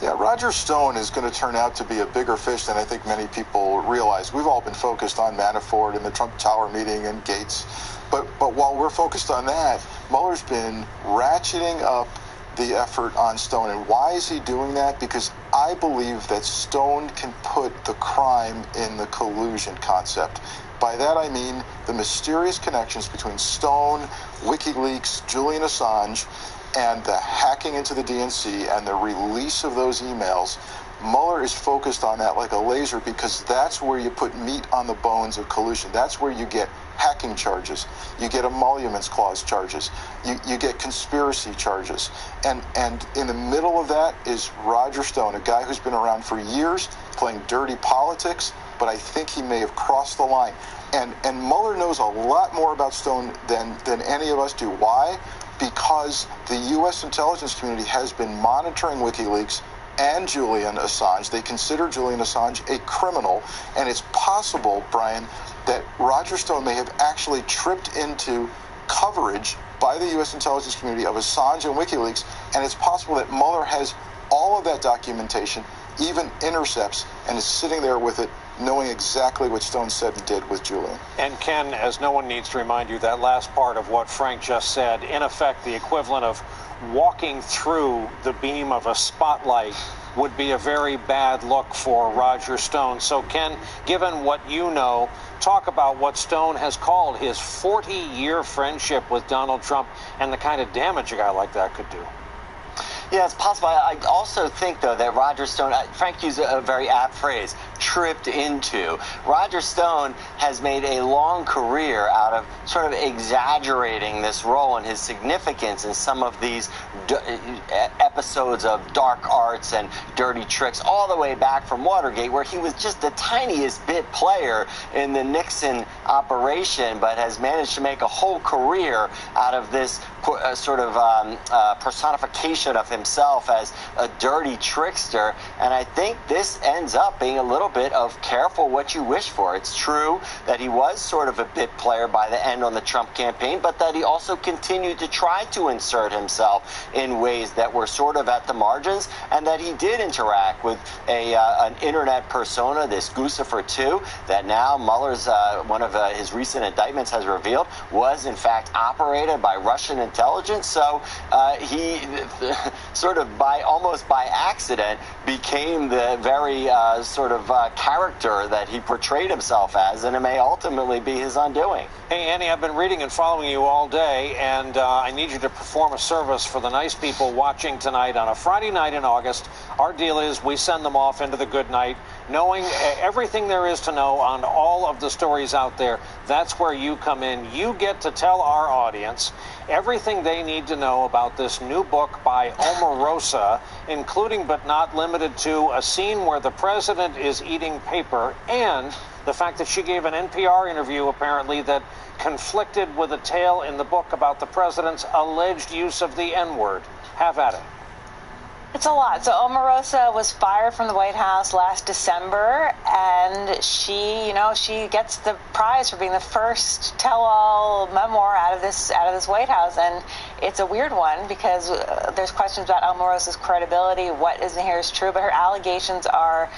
Yeah, Roger Stone is going to turn out to be a bigger fish than I think many people realize. We've all been focused on Manafort and the Trump Tower meeting and Gates. But while we're focused on that, Mueller's been ratcheting up the effort on Stone. And why is he doing that? Because I believe that Stone can put the crime in the collusion concept. By that I mean the mysterious connections between Stone, WikiLeaks, Julian Assange, and the hacking into the DNC and the release of those emails. Mueller is focused on that like a laser because that's where you put meat on the bones of collusion. That's where you get hacking charges. You get emoluments clause charges. You get conspiracy charges. And in the middle of that is Roger Stone, a guy who's been around for years playing dirty politics, but I think he may have crossed the line. And Mueller knows a lot more about Stone than any of us do. Why? Because the U.S. intelligence community has been monitoring WikiLeaks and Julian Assange. They consider Julian Assange a criminal, and it's possible, Brian, that Roger Stone may have actually tripped into coverage by the U.S. intelligence community of Assange and WikiLeaks, and it's possible that Mueller has all of that documentation, even intercepts, and is sitting there with it, knowing exactly what Stone said and did with Julian. And Ken, as no one needs to remind you, that last part of what Frank just said, in effect, the equivalent of walking through the beam of a spotlight would be a very bad look for Roger Stone. So, Ken, given what you know, talk about what Stone has called his 40-year friendship with Donald Trump and the kind of damage a guy like that could do. Yeah, it's possible. I also think, though, that Roger Stone, Frank used a very apt phrase, tripped into. Roger Stone has made a long career out of sort of exaggerating this role and his significance in some of these episodes of dark arts and dirty tricks, all the way back from Watergate, where he was just the tiniest bit player in the Nixon operation, but has managed to make a whole career out of this sort of personification of himself as a dirty trickster. And I think this ends up being a little bit of careful what you wish for. It's true that he was sort of a bit player by the end on the Trump campaign, but that he also continued to try to insert himself in ways that were sort of at the margins, and that he did interact with an internet persona, this Guccifer 2, that now Mueller's, one of his recent indictments has revealed, was in fact operated by Russian intelligence. So he sort of almost by accident became the very sort of character that he portrayed himself as, and it may ultimately be his undoing. Hey, Annie, I've been reading and following you all day, and I need you to perform a service for the nice people watching tonight on a Friday night in August. Our deal is we send them off into the good night, knowing everything there is to know on all of the stories out there. That's where you come in. You get to tell our audience everything they need to know about this new book by Omarosa, including but not limited to a scene where the president is eating paper, and the fact that she gave an NPR interview, apparently, that conflicted with a tale in the book about the president's alleged use of the N-word. Have at it. It's a lot. So Omarosa was fired from the White House last December, and she gets the prize for being the first tell-all memoir out of this White House, and it's a weird one because there's questions about Omarosa's credibility. What is in here is true, but her allegations are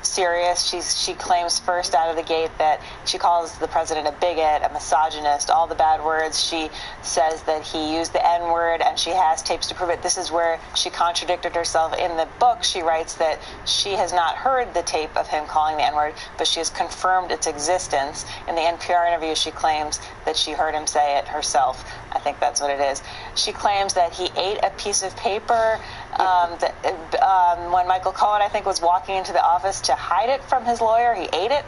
serious. She claims first out of the gate that she calls the president a bigot, a misogynist, all the bad words. She says that he used the N-word, and she has tapes to prove it. This is where she contradicted herself. In the book, she writes that she has not heard the tape of him calling the N-word, but she has confirmed its existence. In the NPR interview, she claims that she heard him say it herself. I think that's what it is. She claims that he ate a piece of paper when Michael Cohen, I think, was walking into the office to hide it from his lawyer. He ate it.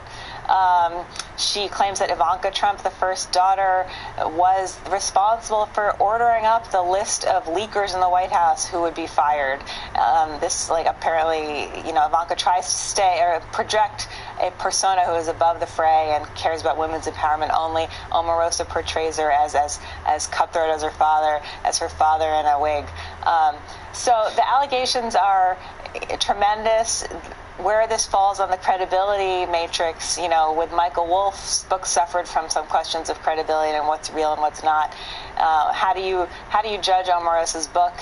She claims that Ivanka Trump, the first daughter, was responsible for ordering up the list of leakers in the White House who would be fired. Apparently, Ivanka tries to project a persona who is above the fray and cares about women's empowerment only. Omarosa portrays her as cutthroat as her father in a wig. So the allegations are tremendous. Where this falls on the credibility matrix, with Michael Wolff's book suffered from some questions of credibility and what's real and what's not. How do you judge Omarosa's book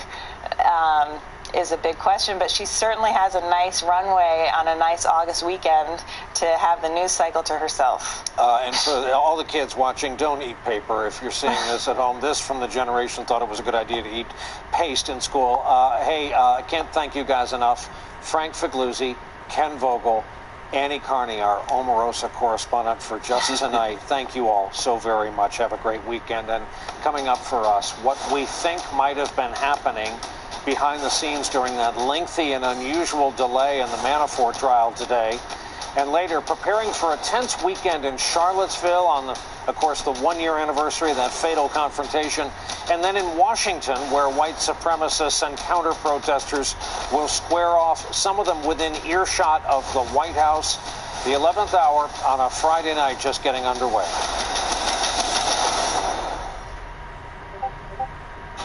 is a big question, but she certainly has a nice runway on a nice August weekend to have the news cycle to herself. And for all the kids watching, don't eat paper. If you're seeing this at home, this from the generation thought it was a good idea to eat paste in school. I can't thank you guys enough. Frank Figluzzi, Ken Vogel, Annie Carney, our Omarosa correspondent for Just Tonight. Thank you all so very much. Have a great weekend. And coming up for us, what we think might have been happening behind the scenes during that lengthy and unusual delay in the Manafort trial today. And later, preparing for a tense weekend in Charlottesville on of course, the one-year anniversary of that fatal confrontation. And then in Washington, where white supremacists and counter-protesters will square off, some of them within earshot of the White House. The 11th hour on a Friday night just getting underway.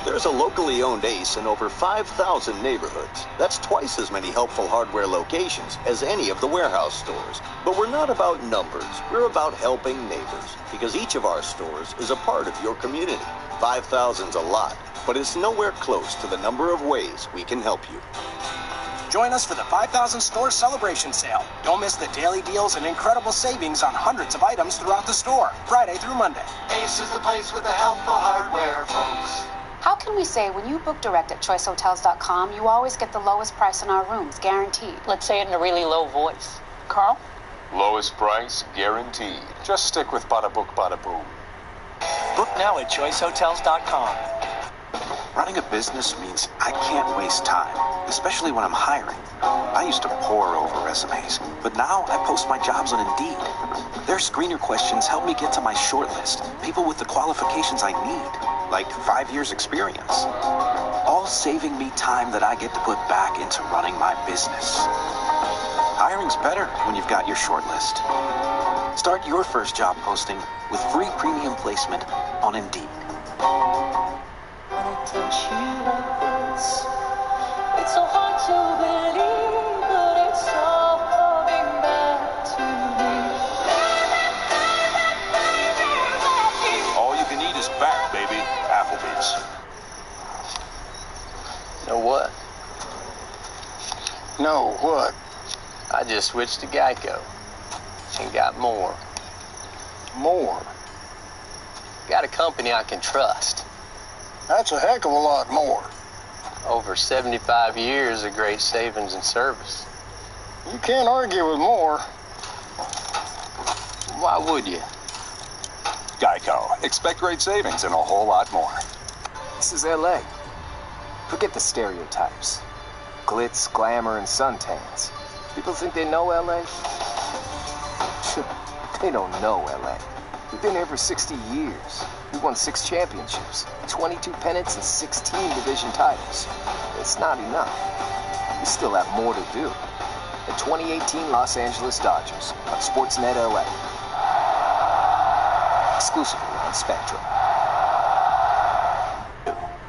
There's a locally owned Ace in over 5,000 neighborhoods. That's twice as many helpful hardware locations as any of the warehouse stores. But we're not about numbers. We're about helping neighbors, because each of our stores is a part of your community. 5,000's a lot, but it's nowhere close to the number of ways we can help you. Join us for the 5,000 Store Celebration Sale. Don't miss the daily deals and incredible savings on hundreds of items throughout the store, Friday through Monday. Ace is the place with the helpful hardware, folks. How can we say when you book direct at choicehotels.com, you always get the lowest price in our rooms, guaranteed? Let's say it in a really low voice. Carl? Lowest price, guaranteed. Just stick with bada book, bada boom. Book now at choicehotels.com. Running a business means I can't waste time, especially when I'm hiring. I used to pore over resumes, but now I post my jobs on Indeed. Their screener questions help me get to my shortlist, people with the qualifications I need, like 5 years experience. All saving me time that I get to put back into running my business. Hiring's better when you've got your shortlist. Start your first job posting with free premium placement on Indeed. It's so hard to believe, but it's all coming back to me. All you can eat is back, baby. Applebee's. Know what? No, what? I just switched to Geico and got more. More? Got a company I can trust. That's a heck of a lot more. Over 75 years of great savings and service. You can't argue with more. Why would you? Geico. Expect great savings and a whole lot more. This is LA. Forget the stereotypes. Glitz, glamour, and suntans. People think they know LA? They don't know LA. We've been here for 60 years. We won 6 championships, 22 pennants, and 16 division titles. It's not enough. We still have more to do. The 2018 Los Angeles Dodgers on Sportsnet LA. Exclusively on Spectrum.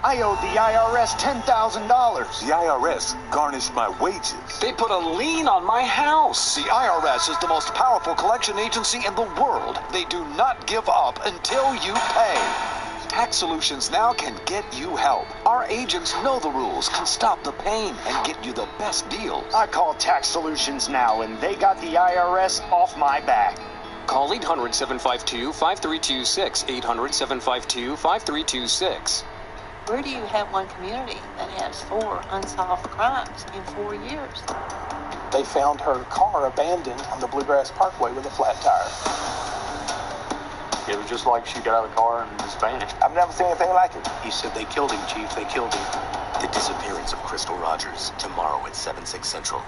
I owed the IRS $10,000. The IRS garnished my wages. They put a lien on my house. The IRS is the most powerful collection agency in the world. They do not give up until you pay. Tax Solutions Now can get you help. Our agents know the rules, can stop the pain, and get you the best deals. I called Tax Solutions Now, and they got the IRS off my back. Call 800-752-5326. 800-752-5326. Where do you have one community that has 4 unsolved crimes in 4 years? They found her car abandoned on the Bluegrass Parkway with a flat tire. It was just like she got out of the car and just vanished. I've never seen anything like it. He said they killed him, Chief. They killed him. The disappearance of Crystal Rogers, tomorrow at 7/6 Central.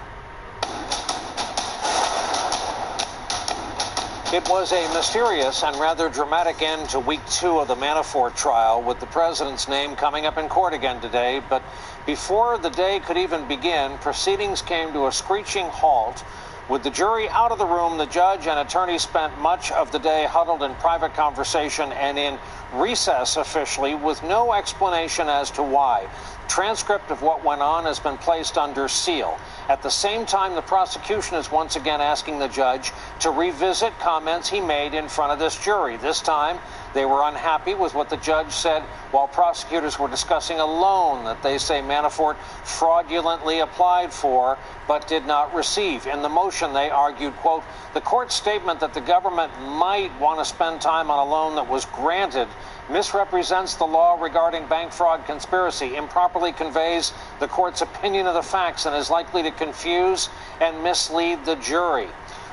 It was a mysterious and rather dramatic end to week 2 of the Manafort trial, with the president's name coming up in court again today. But before the day could even begin, proceedings came to a screeching halt. With the jury out of the room, the judge and attorney spent much of the day huddled in private conversation and in recess officially, with no explanation as to why. Transcript of what went on has been placed under seal. At the same time, the prosecution is once again asking the judge to revisit comments he made in front of this jury. This time, they were unhappy with what the judge said while prosecutors were discussing a loan that they say Manafort fraudulently applied for but did not receive. In the motion, they argued, quote, the court's statement that the government might want to spend time on a loan that was granted misrepresents the law regarding bank fraud conspiracy, improperly conveys the court's opinion of the facts, and is likely to confuse and mislead the jury.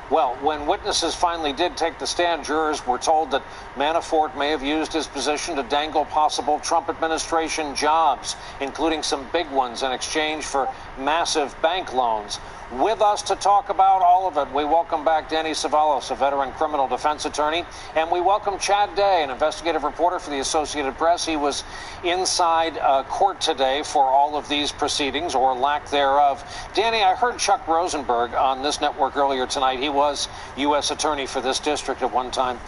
Well, when witnesses finally did take the stand, jurors were told that Manafort may have used his position to dangle possible Trump administration jobs, including some big ones, in exchange for massive bank loans. With us to talk about all of it, we welcome back Danny Savalos, a veteran criminal defense attorney, and we welcome Chad Day, an investigative reporter for the Associated Press. He was inside court today for all of these proceedings, or lack thereof. Danny, I heard Chuck Rosenberg on this network earlier tonight. He was U.S. attorney for this district at one time.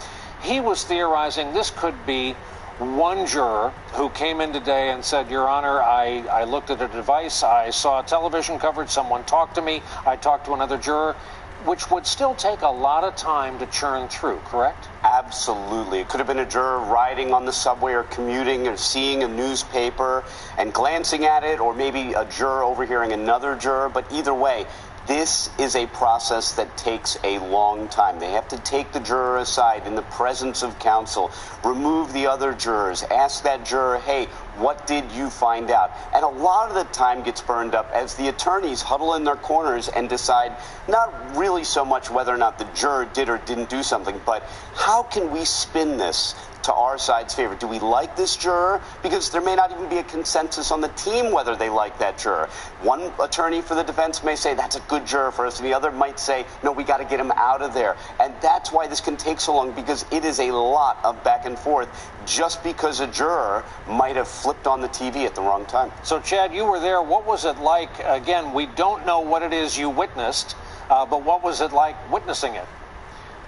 He was theorizing this could be one juror who came in today and said, Your Honor, I looked at a device, I saw television coverage, someone talked to me, I talked to another juror, which would still take a lot of time to churn through, correct? Absolutely. It could have been a juror riding on the subway or commuting or seeing a newspaper and glancing at it, or maybe a juror overhearing another juror, but either way, This is a process that takes a long time. They have to take the juror aside in the presence of counsel, remove the other jurors, ask that juror, hey, what did you find out? And a lot of the time gets burned up as the attorneys huddle in their corners and decide not really so much whether or not the juror did or didn't do something, but how can we spin this to our side's favor? Do we like this juror? Because there may not even be a consensus on the team whether they like that juror. One attorney for the defense may say that's a good juror for us, and the other might say, no, we got to get him out of there. And that's why this can take so long, because it is a lot of back and forth just because a juror might have flipped on the TV at the wrong time. So, Chad, you were there. What was it like? Again, we don't know what it is you witnessed, but what was it like witnessing it?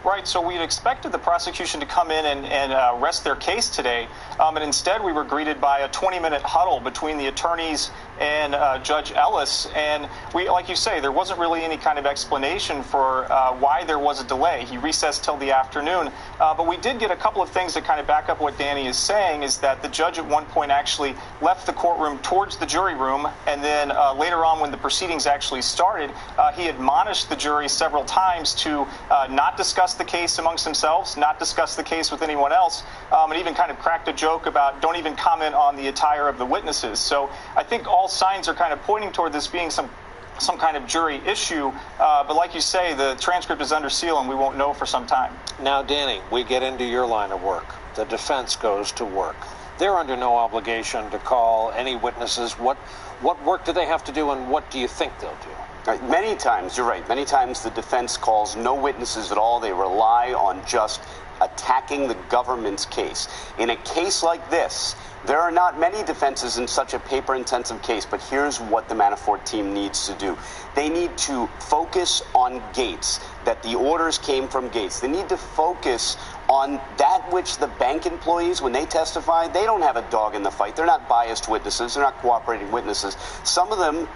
Right, so we'd expected the prosecution to come in and rest their case today, and instead we were greeted by a 20-minute huddle between the attorneys and Judge Ellis, and we, like you say, there wasn't really any kind of explanation for why there was a delay. He recessed till the afternoon, but we did get a couple of things that kind of back up what Danny is saying, is that the judge at one point actually left the courtroom towards the jury room, and then later on when the proceedings actually started, he admonished the jury several times to not discuss the case amongst themselves, not discuss the case with anyone else, and even kind of cracked a joke about don't even comment on the attire of the witnesses. So I think all signs are kind of pointing toward this being some kind of jury issue, but like you say, the transcript is under seal and we won't know for some time. Now, Danny, we get into your line of work. The defense goes to work. They're under no obligation to call any witnesses. What work do they have to do, and what do you think they'll do? Right. Many times, you're right, many times the defense calls no witnesses at all. They rely on just attacking the government's case. In a case like this, there are not many defenses in such a paper-intensive case, but here's what the Manafort team needs to do. They need to focus on Gates, that the orders came from Gates. They need to focus on that which the bank employees, when they testify, they don't have a dog in the fight. They're not biased witnesses. They're not cooperating witnesses. Some of them,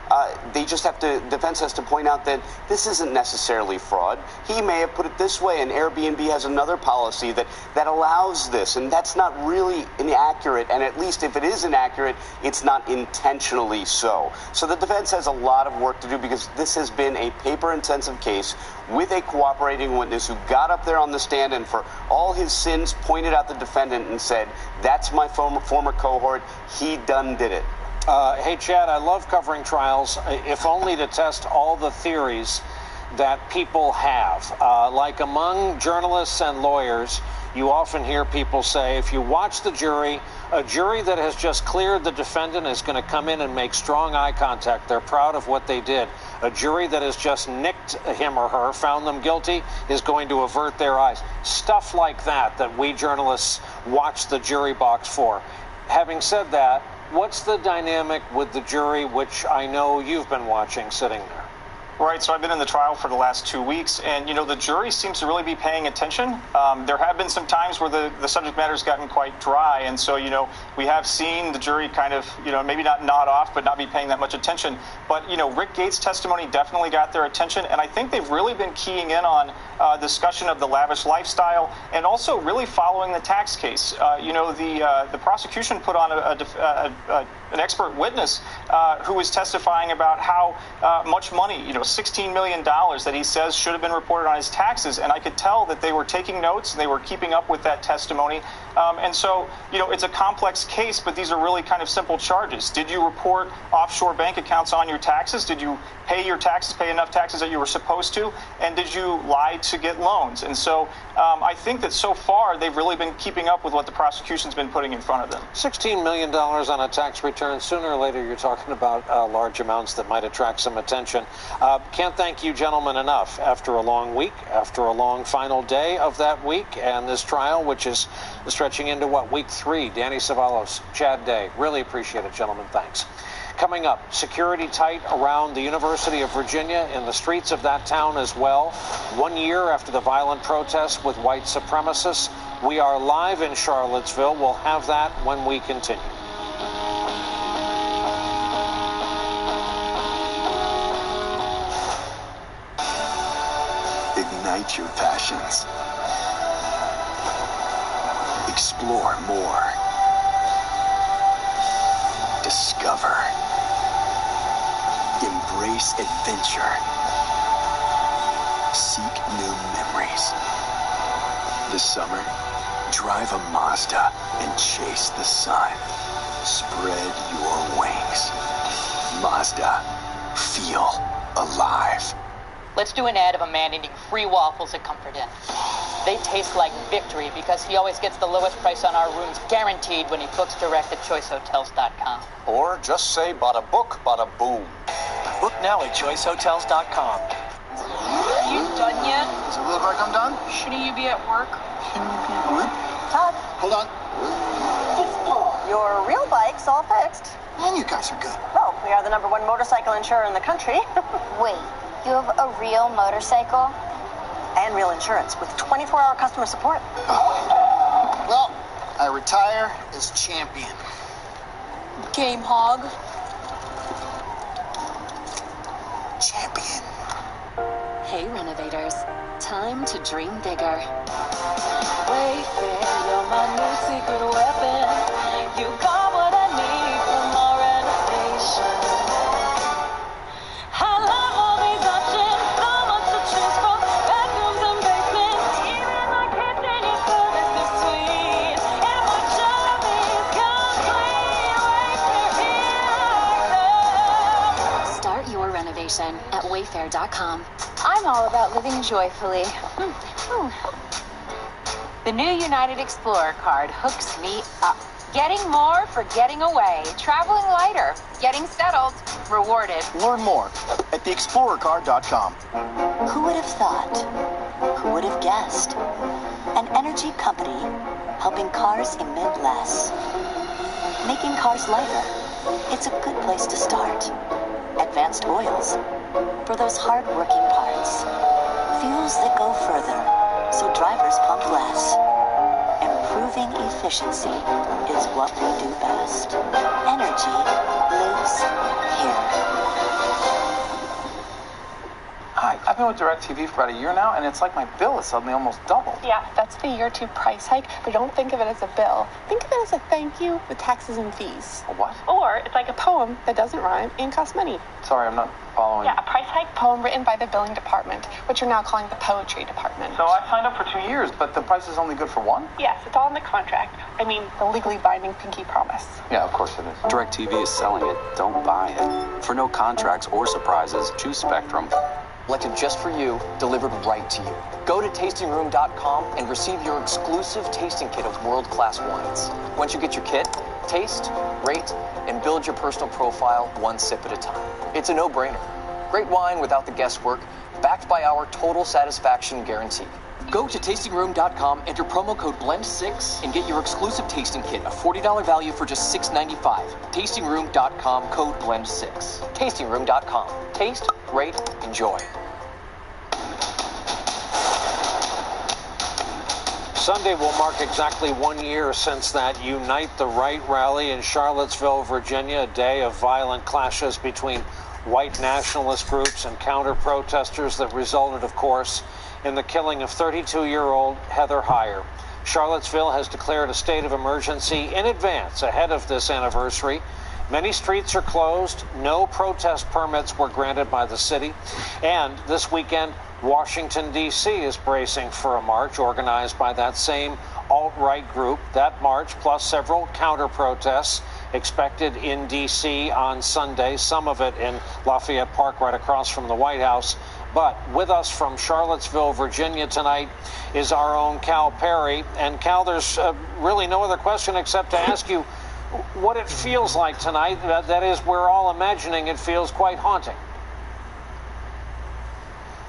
they just have to, defense has to point out that this isn't necessarily fraud. He may have put it this way, and Airbnb has another policy that allows this, and that's not really inaccurate, and at least if it is inaccurate, it's not intentionally so. So the defense has a lot of work to do, because this has been a paper-intensive case with a cooperating witness who got up there on the stand and for all his sins pointed out the defendant and said, that's my former cohort, he done did it. Hey, Chad, I love covering trials, if only to test all the theories that people have. Like among journalists and lawyers, you often hear people say, if you watch the jury, a jury that has just cleared the defendant is going to come in and make strong eye contact. They're proud of what they did. A jury that has just nicked him or her, found them guilty, is going to avert their eyes. Stuff like that we journalists watch the jury box for. Having said that, what's the dynamic with the jury, which I know you've been watching sitting there? Right, so I've been in the trial for the last 2 weeks, and, the jury seems to really be paying attention. There have been some times where the subject matter has gotten quite dry, and so, we have seen the jury kind of, maybe not nod off, but not be paying that much attention. But, Rick Gates' testimony definitely got their attention, and I think they've really been keying in on discussion of the lavish lifestyle and also really following the tax case. The prosecution put on an expert witness who was testifying about how much money, $16 million that he says should have been reported on his taxes. And I could tell that they were taking notes and they were keeping up with that testimony. And so, it's a complex case, but these are really kind of simple charges. Did you report offshore bank accounts on your taxes? Did you pay your taxes, pay enough taxes that you were supposed to? And did you lie to get loans? And so I think that so far they've really been keeping up with what the prosecution's been putting in front of them. $16 million on a tax return. Sooner or later, you're talking about large amounts that might attract some attention. Can't thank you gentlemen enough after a long week, after a long final day of that week, and this trial, which is stretching into, week 3. Danny Savalos, Chad Day. Really appreciate it, gentlemen. Thanks. Coming up, security tight around the University of Virginia, in the streets of that town as well. 1 year after the violent protests with white supremacists. We are live in Charlottesville. We'll have that when we continue. Ignite your passions. Explore more. Discover. Embrace adventure. new memories. This summer, drive a Mazda and chase the sun. Spread your wings. Mazda. Feel alive. Let's do an ad of a man eating free waffles at Comfort Inn. They taste like victory because he always gets the lowest price on our rooms guaranteed when he books direct at choicehotels.com. Or just say bada book, bada boom. Book now at choicehotels.com. Are you done yet? Does it look like I'm done? Shouldn't you be at work? Todd, hold on. Your real bike's all fixed. Man, you guys are good. Well, we are the #1 motorcycle insurer in the country. Wait, you have a real motorcycle? And real insurance with 24-hour customer support. Well, I retire as champion. Game hog. Champion. Hey, renovators. Time to dream bigger. Wayfair, you're my new secret weapon. You got what I need for my renovation. I love all these options, so much to choose from. Bedrooms and basements, even my kitchen, your service is sweet. And my job is complete. Wayfair, here I come. Start your renovation at wayfair.com. I'm all about living joyfully. The new United Explorer card hooks me up. Getting more for getting away. Traveling lighter. Getting settled. Rewarded. Learn more at theexplorercard.com. Who would have thought? Who would have guessed? An energy company helping cars emit less. Making cars lighter. It's a good place to start. Advanced oils for those hard-working parts. Fuels that go further, so drivers pump less. Improving efficiency is what we do best. Energy lives here. Hi, I've been with DirecTV for about a year now, and it's like my bill is suddenly almost doubled. Yeah, that's the year 2 price hike, but don't think of it as a bill. Think of it as a thank you with taxes and fees. A what? Or it's like a poem that doesn't rhyme and costs money. Sorry, I'm not following. Yeah, a price hike poem written by the billing department, which you're now calling the poetry department. So I signed up for 2 years, but the price is only good for one? Yes, it's all in the contract. I mean, the legally binding pinky promise. Yeah, of course it is. DirecTV is selling it. Don't buy it. For no contracts or surprises, choose Spectrum. Selected just for you, delivered right to you. Go to tastingroom.com and receive your exclusive tasting kit of world-class wines. Once you get your kit, taste, rate, and build your personal profile one sip at a time. It's a no-brainer. Great wine without the guesswork, backed by our total satisfaction guarantee. Go to tastingroom.com, enter promo code BLEND6, and get your exclusive tasting kit, a $40 value for just $6.95. Tastingroom.com, code BLEND6. Tastingroom.com. Taste, rate, enjoy. Sunday will mark exactly 1 year since that Unite the Right rally in Charlottesville, Virginia, a day of violent clashes between white nationalist groups and counter-protesters that resulted, of course, in the killing of 32-year-old Heather Heyer. Charlottesville has declared a state of emergency in advance ahead of this anniversary. Many streets are closed. No protest permits were granted by the city. And this weekend, Washington, D.C. is bracing for a march organized by that same alt-right group. That march, plus several counter-protests, expected in D.C. on Sunday, some of it in Lafayette Park right across from the White House. But with us from Charlottesville, Virginia tonight is our own Cal Perry. And Cal, there's really no other question except to ask you what it feels like tonight. That is, we're all imagining it feels quite haunting.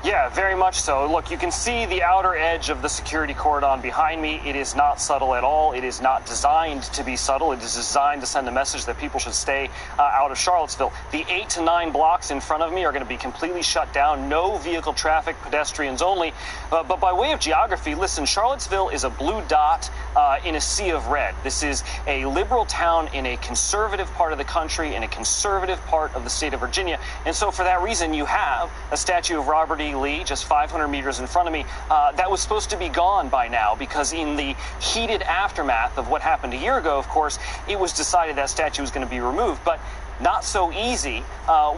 Yeah, very much so. Look, you can see the outer edge of the security cordon behind me. It is not subtle at all. It is not designed to be subtle. It is designed to send a message that people should stay out of Charlottesville. The 8 to 9 blocks in front of me are going to be completely shut down. No vehicle traffic, pedestrians only. But by way of geography, listen, Charlottesville is a blue dot in a sea of red. This is a liberal town in a conservative part of the country, in a conservative part of the state of Virginia. And so for that reason, you have a statue of Robert E. Lee just 500 meters in front of me. That was supposed to be gone by now because in the heated aftermath of what happened a year ago, of course, it was decided that statue was going to be removed. But not so easy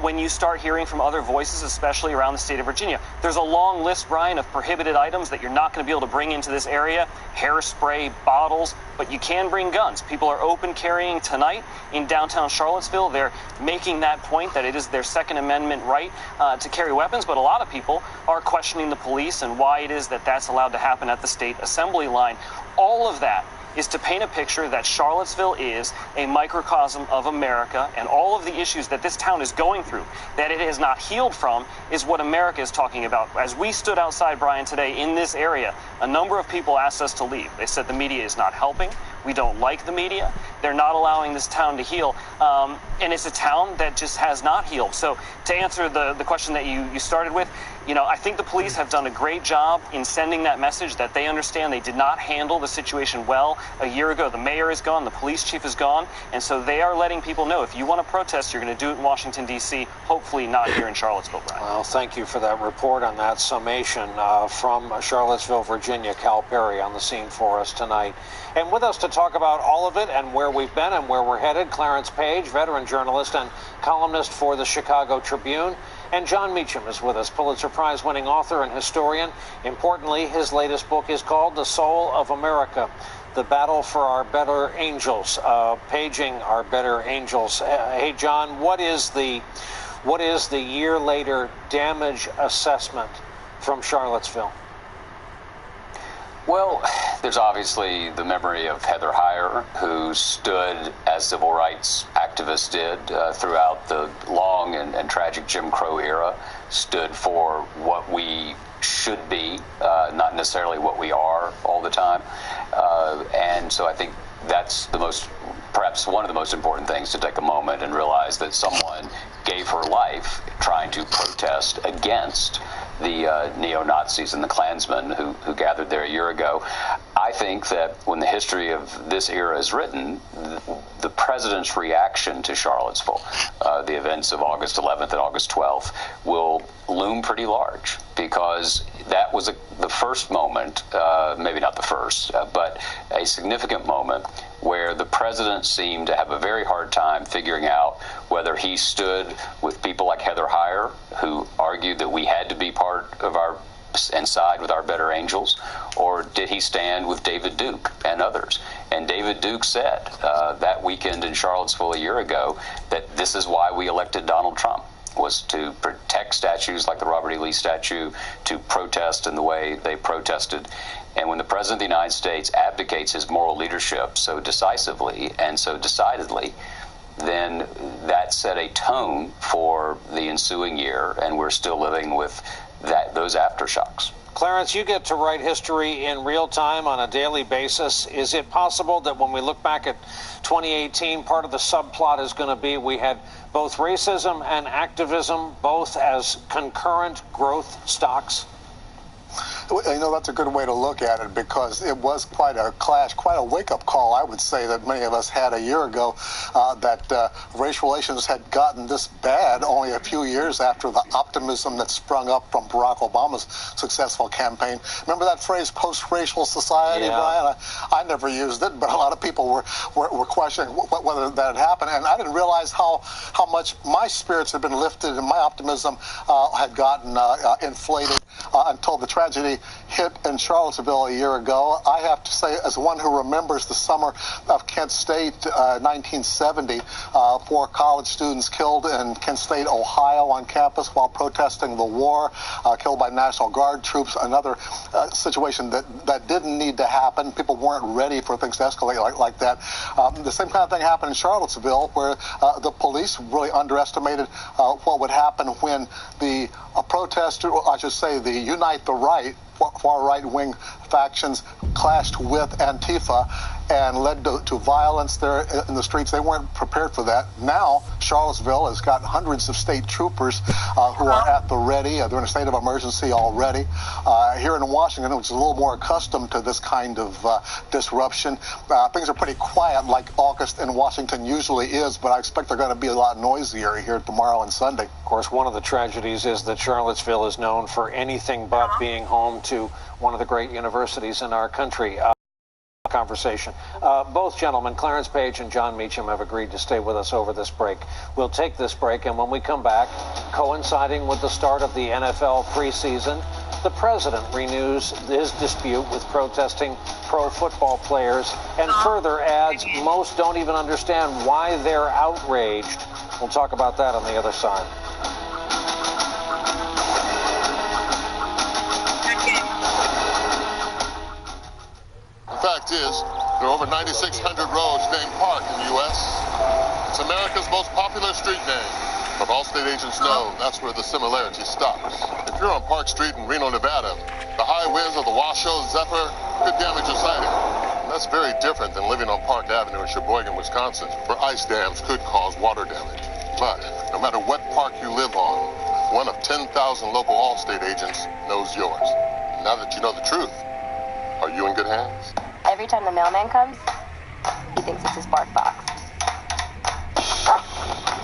when you start hearing from other voices, especially around the state of Virginia. There's a long list, Brian, of prohibited items that you're not going to be able to bring into this area. Hairspray, bottles, but you can bring guns. People are open carrying tonight in downtown Charlottesville. They're making that point that it is their Second Amendment right to carry weapons, but a lot of people are questioning the police and why it is that that's allowed to happen at the state assembly line. All of that is to paint a picture that Charlottesville is a microcosm of America, and all of the issues that this town is going through, that it has not healed from, is what America is talking about. As we stood outside, Brian, today in this area, a number of people asked us to leave. They said the media is not helping. We don't like the media. They're not allowing this town to heal. And it's a town that just has not healed. So to answer the question that you started with, you know, I think the police have done a great job in sending that message that they understand they did not handle the situation well a year ago. The mayor is gone, the police chief is gone, and so they are letting people know if you want to protest, you're going to do it in Washington, D.C., hopefully not here in Charlottesville, Brian. Well, thank you for that report on that summation from Charlottesville, Virginia. Cal Perry on the scene for us tonight. And with us to talk about all of it and where we've been and where we're headed, Clarence Page, veteran journalist and columnist for the Chicago Tribune. And John Meacham is with us, Pulitzer Prize-winning author and historian. Importantly, his latest book is called The Soul of America, The Battle for Our Better Angels, paging our better angels. Hey, John, what is the year later damage assessment from Charlottesville? Well, there's obviously the memory of Heather Heyer, who stood, as civil rights activists did, throughout the long and tragic Jim Crow era, stood for what we should be, not necessarily what we are all the time. And so I think that's perhaps one of the most important things, to take a moment and realize that someone gave her life trying to protest against the neo-Nazis and the Klansmen who gathered there a year ago. I think that when the history of this era is written, the president's reaction to Charlottesville, the events of August 11th and August 12th, will loom pretty large, because that was the first moment, maybe not the first, but a significant moment where the president seemed to have a very hard time figuring out whether he stood with people like Heather Heyer, who argued that we had to be part of and side with our better angels, or did he stand with David Duke and others? And David Duke said that weekend in Charlottesville a year ago that this is why we elected Donald Trump, was to protect statues like the Robert E. Lee statue, to protest in the way they protested. And when the President of the United States abdicates his moral leadership so decisively and so decidedly, then that set a tone for the ensuing year, and we're still living with those aftershocks. Clarence, you get to write history in real time on a daily basis. Is it possible that when we look back at 2018, part of the subplot is going to be we had both racism and activism, both as concurrent growth stocks? You know, that's a good way to look at it, because it was quite a clash, quite a wake-up call, I would say, that many of us had a year ago, that race relations had gotten this bad only a few years after the optimism that sprung up from Barack Obama's successful campaign. Remember that phrase, post-racial society, yeah. Brian? I never used it, but a lot of people were questioning whether that had happened, and I didn't realize how much my spirits had been lifted and my optimism had gotten inflated until the tragedy hit in Charlottesville a year ago. I have to say, as one who remembers the summer of Kent State, 1970, 4 college students killed in Kent State, Ohio on campus while protesting the war, killed by National Guard troops, another situation that didn't need to happen. People weren't ready for things to escalate like that. The same kind of thing happened in Charlottesville, where the police really underestimated what would happen when the protester, or I should say the Unite the Right, far right-wing factions clashed with Antifa and led to violence there in the streets. They weren't prepared for that. Now, Charlottesville has got hundreds of state troopers who are at the ready. They're in a state of emergency already. Here in Washington, which is a little more accustomed to this kind of disruption, things are pretty quiet, like August in Washington usually is, but I expect they're going to be a lot noisier here tomorrow and Sunday. Of course, one of the tragedies is that Charlottesville is known for anything but being home to one of the great universities in our country. conversation. Both gentlemen, Clarence Page and John Meacham, have agreed to stay with us over this break. We'll take this break, and when we come back, coinciding with the start of the NFL preseason, the president renews his dispute with protesting pro football players and further adds most don't even understand why they're outraged. We'll talk about that on the other side. The fact is, there are over 9,600 roads named Park in the U.S. It's America's most popular street name. But all state agents know that's where the similarity stops. If you're on Park Street in Reno, Nevada, the high winds of the Washoe Zephyr could damage your sighting. And that's very different than living on Park Avenue in Sheboygan, Wisconsin, where ice dams could cause water damage. But no matter what park you live on, one of 10,000 local Allstate agents knows yours. Now that you know the truth, are you in good hands? Every time the mailman comes, he thinks it's his bark box.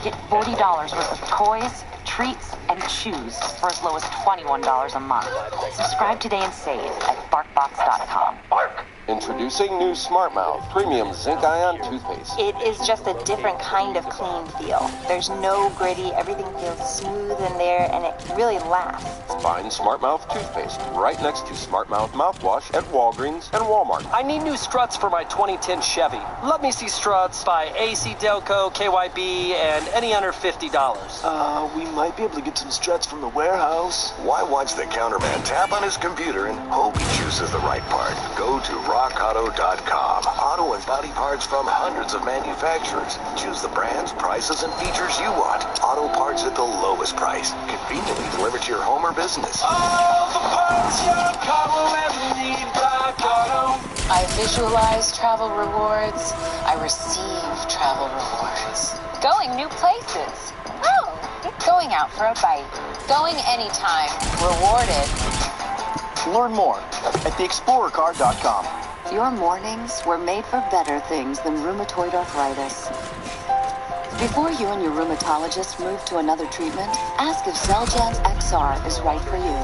Get $40 worth of toys, treats, and chews for as low as $21 a month. Subscribe today and save at barkbox.com. Bark! Introducing new Smart Mouth Premium Zinc Ion Toothpaste. It is just a different kind of clean feel. There's no gritty, everything feels smooth in there, and it really lasts. Find Smart Mouth Toothpaste right next to Smart Mouth Mouthwash at Walgreens and Walmart. I need new struts for my 2010 Chevy. Let me see struts by AC Delco, KYB, and any under $50. We might be able to get some struts from the warehouse. Why watch the counterman tap on his computer and hope he chooses the right part? Go to rockauto.com. Auto and body parts from hundreds of manufacturers. Choose the brands, prices, and features you want. Auto parts at the lowest price. Conveniently delivered to your home or business. All the parts your car will ever need, Rock Auto. I visualize travel rewards. I receive travel rewards. Going new places. Oh, going out for a bite. Going anytime. Rewarded. Learn more at theexplorercar.com. Your mornings were made for better things than rheumatoid arthritis. Before you and your rheumatologist move to another treatment, ask if Xeljanz XR is right for you.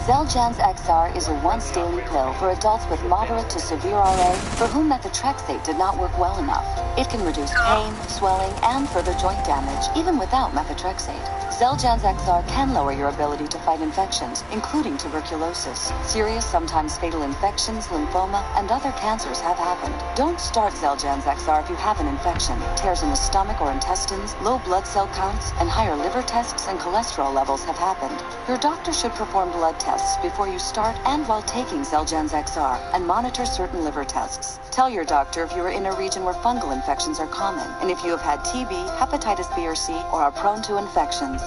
Xeljanz XR is a once-daily pill for adults with moderate to severe RA for whom methotrexate did not work well enough. It can reduce pain, swelling, and further joint damage, even without methotrexate. Xeljanz XR can lower your ability to fight infections, including tuberculosis. Serious, sometimes fatal infections, lymphoma, and other cancers have happened. Don't start Xeljanz XR if you have an infection, tears in the stomach or intestines, low blood cell counts, and higher liver tests and cholesterol levels have happened. Your doctor should perform blood tests before you start and while taking Xeljanz XR and monitor certain liver tests. Tell your doctor if you are in a region where fungal infections are common, and if you have had TB, hepatitis B or C, or are prone to infections.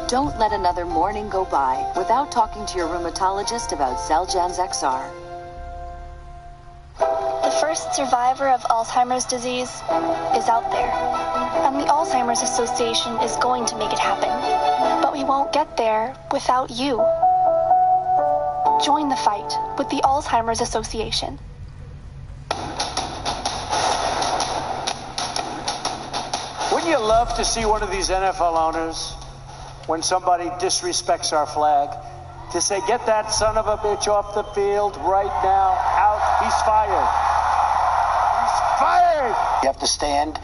Don't let another morning go by without talking to your rheumatologist about Xeljanz XR. The first survivor of Alzheimer's disease is out there, and the Alzheimer's Association is going to make it happen. But we won't get there without you. Join the fight with the Alzheimer's Association. Wouldn't you love to see one of these NFL owners, when somebody disrespects our flag, to say, get that son of a bitch off the field right now, out, he's fired. He's fired! You have to stand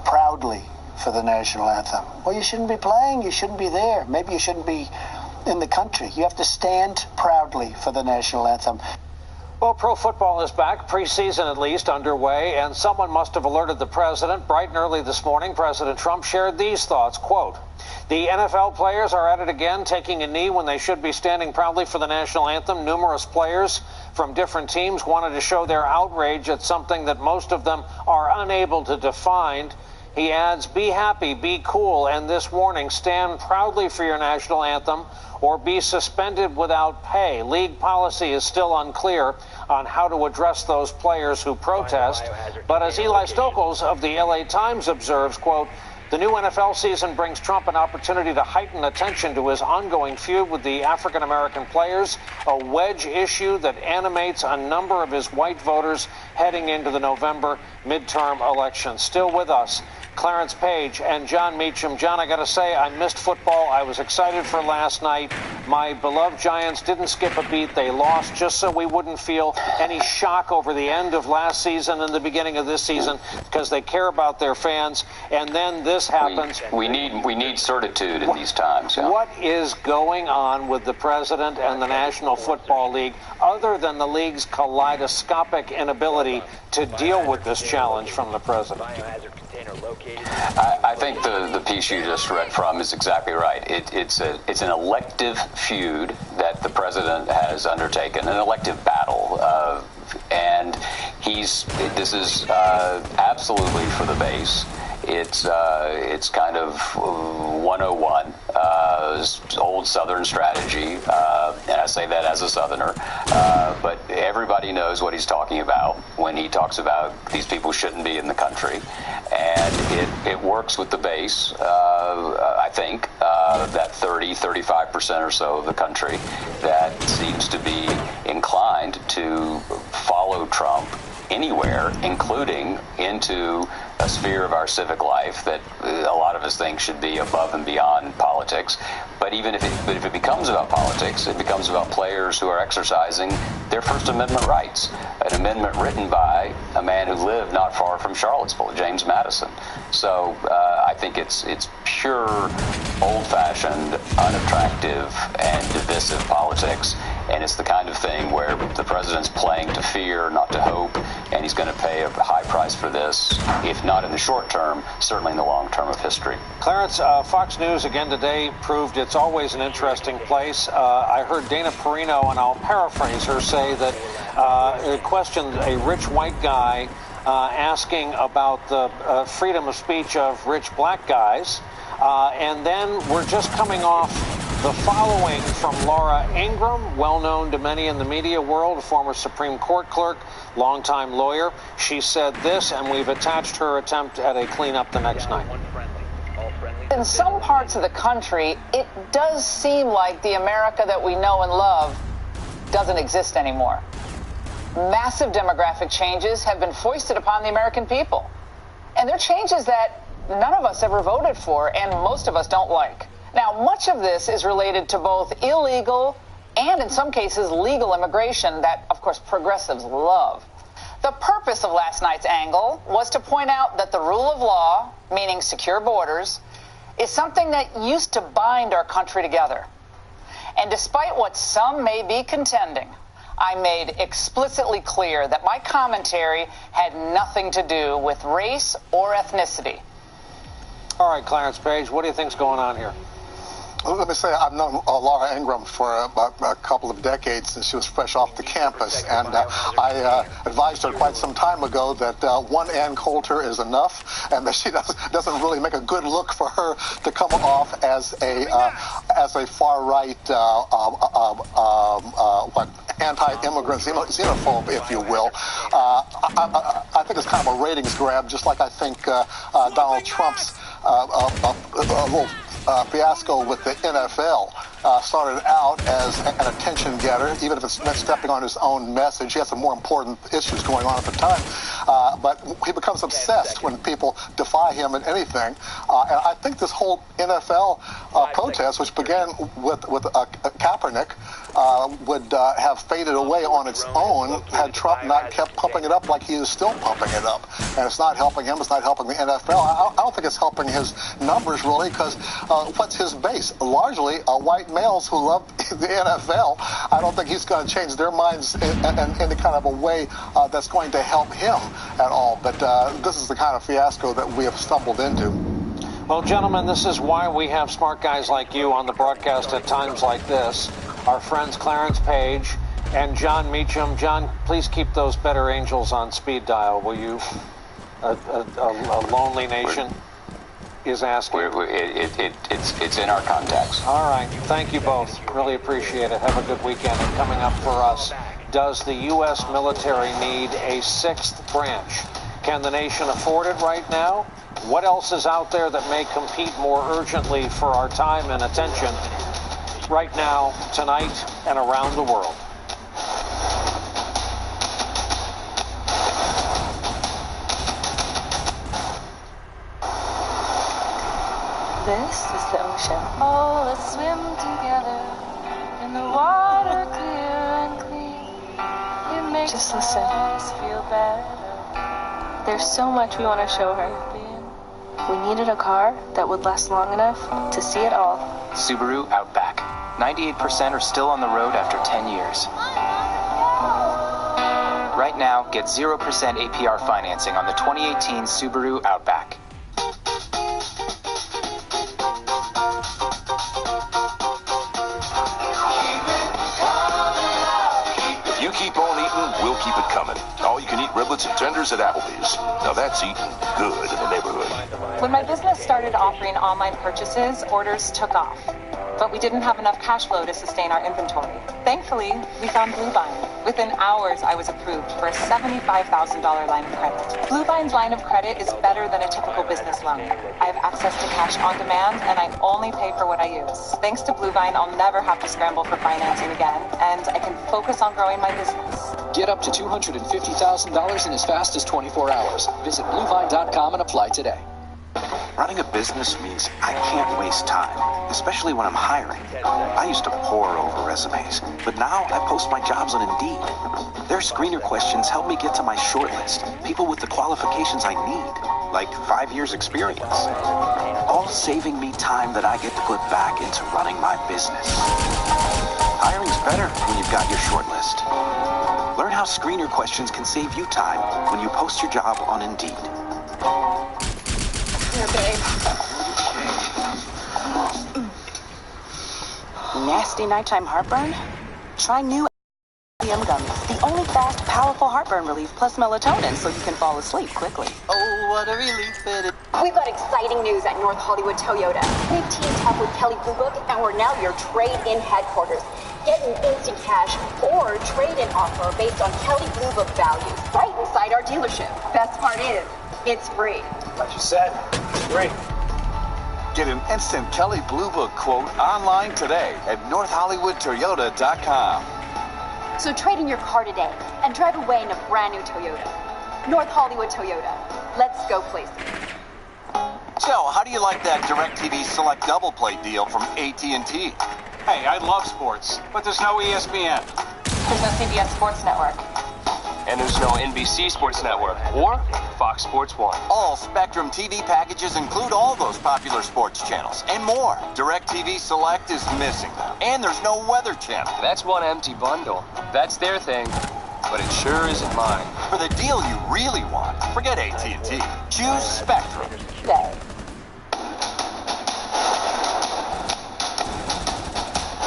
proudly for the national anthem. Well, you shouldn't be playing, you shouldn't be there. Maybe you shouldn't be in the country. You have to stand proudly for the national anthem. Well, pro football is back, preseason at least, underway, and someone must have alerted the president. Bright and early this morning, President Trump shared these thoughts, quote, "The NFL players are at it again, taking a knee when they should be standing proudly for the national anthem. Numerous players from different teams wanted to show their outrage at something that most of them are unable to define." He adds, "Be happy, be cool, and this warning, stand proudly for your national anthem or be suspended without pay. League policy is still unclear on how to address those players who protest. But as Eli Stokols of the LA Times observes, quote, the new NFL season brings Trump an opportunity to heighten attention to his ongoing feud with the African-American players, a wedge issue that animates a number of his white voters heading into the November midterm election." Still with us, Clarence Page and John Meacham. John, I got to say, I missed football. I was excited for last night. My beloved Giants didn't skip a beat. They lost just so we wouldn't feel any shock over the end of last season and the beginning of this season, because they care about their fans. And then this happens. We need certitude in these times. Yeah. What is going on with the president and the National Football League, other than the league's kaleidoscopic inability to deal with this challenge from the president? I think the piece you just read from is exactly right. It's an elective feud that the president has undertaken, an elective battle, and this is absolutely for the base. It's kind of 101, old Southern strategy, and I say that as a Southerner, but everybody knows what he's talking about when he talks about these people shouldn't be in the country, and it works with the base, I think, that 35% or so of the country that seems to be inclined to follow Trump anywhere, including into a sphere of our civic life that a lot of us think should be above and beyond politics. But if it becomes about politics, it becomes about players who are exercising their First Amendment rights, an amendment written by a man who lived not far from Charlottesville, James Madison. So I think it's pure, old-fashioned, unattractive, and divisive politics. And it's the kind of thing where the president's playing to fear, not to hope, and he's going to pay a high price for this, if not in the short term, certainly in the long term of history. Clarence, Fox News again today proved it's always an interesting place. I heard Dana Perino, and I'll paraphrase her, say that questioned a rich white guy asking about the freedom of speech of rich black guys. And then we're just coming off the following from Laura Ingraham, well known to many in the media world, a former Supreme Court clerk, longtime lawyer. She said this, and we've attached her attempt at a cleanup the next night. In some parts of the country, it does seem like the America that we know and love doesn't exist anymore. Massive demographic changes have been foisted upon the American people. And they're changes that none of us ever voted for, and most of us don't like. Now, much of this is related to both illegal and, in some cases, legal immigration that, of course, progressives love. The purpose of last night's angle was to point out that the rule of law, meaning secure borders, is something that used to bind our country together. And despite what some may be contending, I made explicitly clear that my commentary had nothing to do with race or ethnicity. All right, Clarence Page, what do you think's going on here? Let me say, I've known Laura Ingraham for about a couple of decades since she was fresh off the campus, and I advised her quite some time ago that one Ann Coulter is enough, and that she doesn't really make a good look for her to come off as a far right, anti-immigrant xenophobe, if you will. I think it's kind of a ratings grab, just like I think Donald Trump's little fiasco with the NFL started out as an attention getter, even if it's meant stepping on his own message. He has some more important issues going on at the time. But he becomes obsessed when people defy him in anything. And I think this whole NFL protest, which began with Kaepernick, would have faded away on its own had Trump not kept pumping it up like he is still pumping it up. And it's not helping him. It's not helping the NFL. I don't think it's helping his numbers, really, because what's his base? Largely white males who love the NFL. I don't think he's going to change their minds in any kind of a way that's going to help him at all. But this is the kind of fiasco that we have stumbled into. Well, gentlemen, this is why we have smart guys like you on the broadcast at times like this. Our friends Clarence Page and John Meacham. John, please keep those better angels on speed dial, will you? A lonely nation is asking. It's in our contacts. All right. Thank you both. Really appreciate it. Have a good weekend. And coming up for us, does the U.S. military need a sixth branch? Can the nation afford it right now? What else is out there that may compete more urgently for our time and attention right now, tonight, and around the world? This is the ocean. Oh, let's swim together. And the water clear and clean. It makes Just listen. us feel better. There's so much we want to show her. We needed a car that would last long enough to see it all. Subaru Outback. 98% are still on the road after 10 years. Right now, get 0% APR financing on the 2018 Subaru Outback. If you keep on eating, we'll keep it coming. All-you-can-eat riblets and tenders at Applebee's. Now that's eating good in the neighborhood. When my business started offering online purchases, orders took off. But we didn't have enough cash flow to sustain our inventory. Thankfully, we found Bluevine. Within hours, I was approved for a $75,000 line of credit. Bluevine's line of credit is better than a typical business loan. I have access to cash on demand, and I only pay for what I use. Thanks to Bluevine, I'll never have to scramble for financing again, and I can focus on growing my business. Get up to $250,000 in as fast as 24 hours. Visit bluevine.com and apply today. Running a business means I can't waste time, especially when I'm hiring. I used to pore over resumes, but now I post my jobs on Indeed. Their screener questions help me get to my shortlist, people with the qualifications I need, like 5 years experience. All saving me time that I get to put back into running my business. Hiring's better when you've got your shortlist. Learn how screener questions can save you time when you post your job on Indeed. Here, babe. Nasty nighttime heartburn? Try new LM gummies. The only fast, powerful heartburn relief plus melatonin so you can fall asleep quickly. Oh, what a relief it is. We've got exciting news at North Hollywood Toyota. We've teamed up with Kelly Blue Book, and we're now your trade-in headquarters. Get an instant cash or trade-in offer based on Kelly Blue Book values right inside our dealership. Best part is, it's free. Like you said, it's great. Get an instant Kelly Blue Book quote online today at NorthHollywoodToyota.com. So trade in your car today and drive away in a brand new Toyota. North Hollywood Toyota. Let's go places. So, how do you like that DirecTV Select Double Play deal from AT&T? Hey, I love sports, but there's no ESPN. There's no CBS Sports Network. And there's no NBC Sports Network or Fox Sports 1. All Spectrum TV packages include all those popular sports channels and more. DirecTV Select is missing them. And there's no Weather Channel. That's one empty bundle. That's their thing, but it sure isn't mine. For the deal you really want, forget AT&T. Choose Spectrum. Day.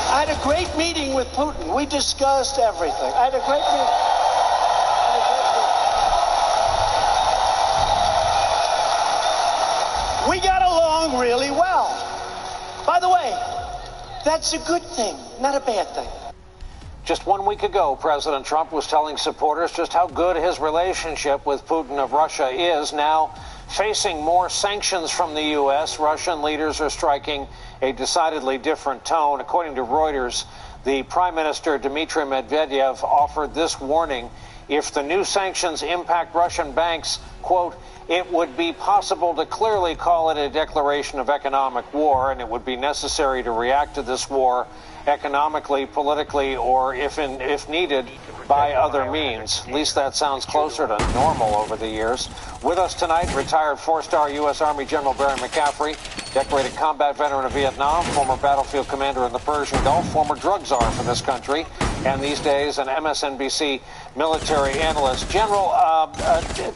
I had a great meeting with Putin. We discussed everything. I had a great meeting. We got along really well. By the way, that's a good thing, not a bad thing. Just 1 week ago, President Trump was telling supporters just how good his relationship with Putin of Russia is. Now, facing more sanctions from the U.S., Russian leaders are striking a decidedly different tone. According to Reuters, the Prime Minister Dmitry Medvedev offered this warning: if the new sanctions impact Russian banks, quote, it would be possible to clearly call it a declaration of economic war, and it would be necessary to react to this war economically, politically, or if needed, by other means. At least that sounds closer to normal over the years. With us tonight, retired four-star U.S. Army General Barry McCaffrey, decorated combat veteran of Vietnam, former battlefield commander in the Persian Gulf, former drug czar for this country, and these days an MSNBC military analyst. General,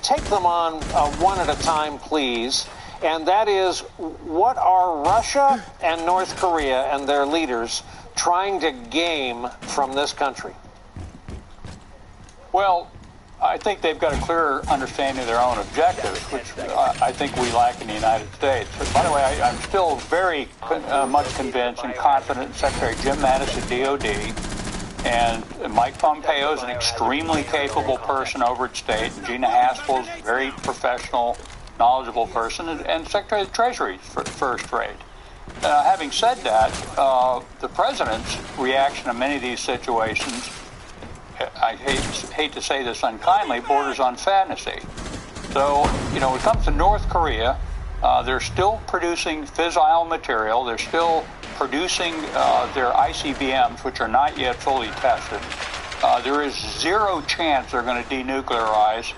take them on one at a time, please. And that is, what are Russia and North Korea and their leaders trying to game from this country? Well, I think they've got a clear understanding of their own objectives, which I think we lack in the United States. But by the way, I'm still very much convinced and confident in Secretary Jim Mattis at DOD, and Mike Pompeo is an extremely capable person over at State, and Gina Haspel is a very professional, knowledgeable person, and Secretary of the Treasury is first rate. Having said that, the president's reaction to many of these situations, I hate to say this unkindly, borders on fantasy. So, when it comes to North Korea, they're still producing fissile material. They're still producing their ICBMs, which are not yet fully tested. There is zero chance they're going to denuclearize.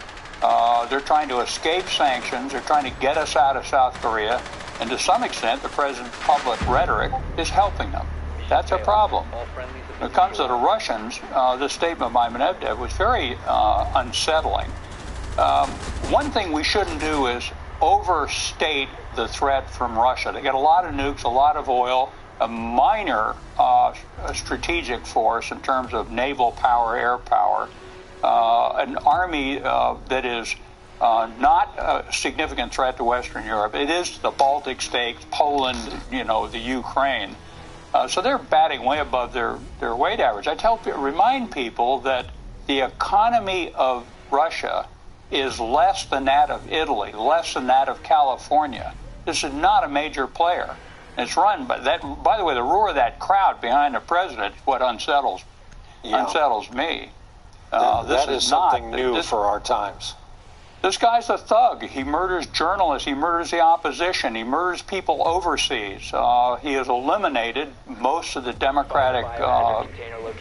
They're trying to escape sanctions. They're trying to get us out of South Korea. And to some extent, the president's public rhetoric is helping them. That's a problem. When it comes to the Russians, this statement by Medvedev was very unsettling. One thing we shouldn't do is overstate the threat from Russia. They got a lot of nukes, a lot of oil, a minor strategic force in terms of naval power, air power, an army that is not a significant threat to Western Europe. It is the Baltic states, Poland, the Ukraine. So they're batting way above their weight average. Remind people that the economy of Russia is less than that of Italy, less than that of California. This is not a major player. It's run by that. By the way, the roar of that crowd behind the president is what unsettles me. That is something new for our times. This guy's a thug. He murders journalists. He murders the opposition. He murders people overseas. He has eliminated most of the democratic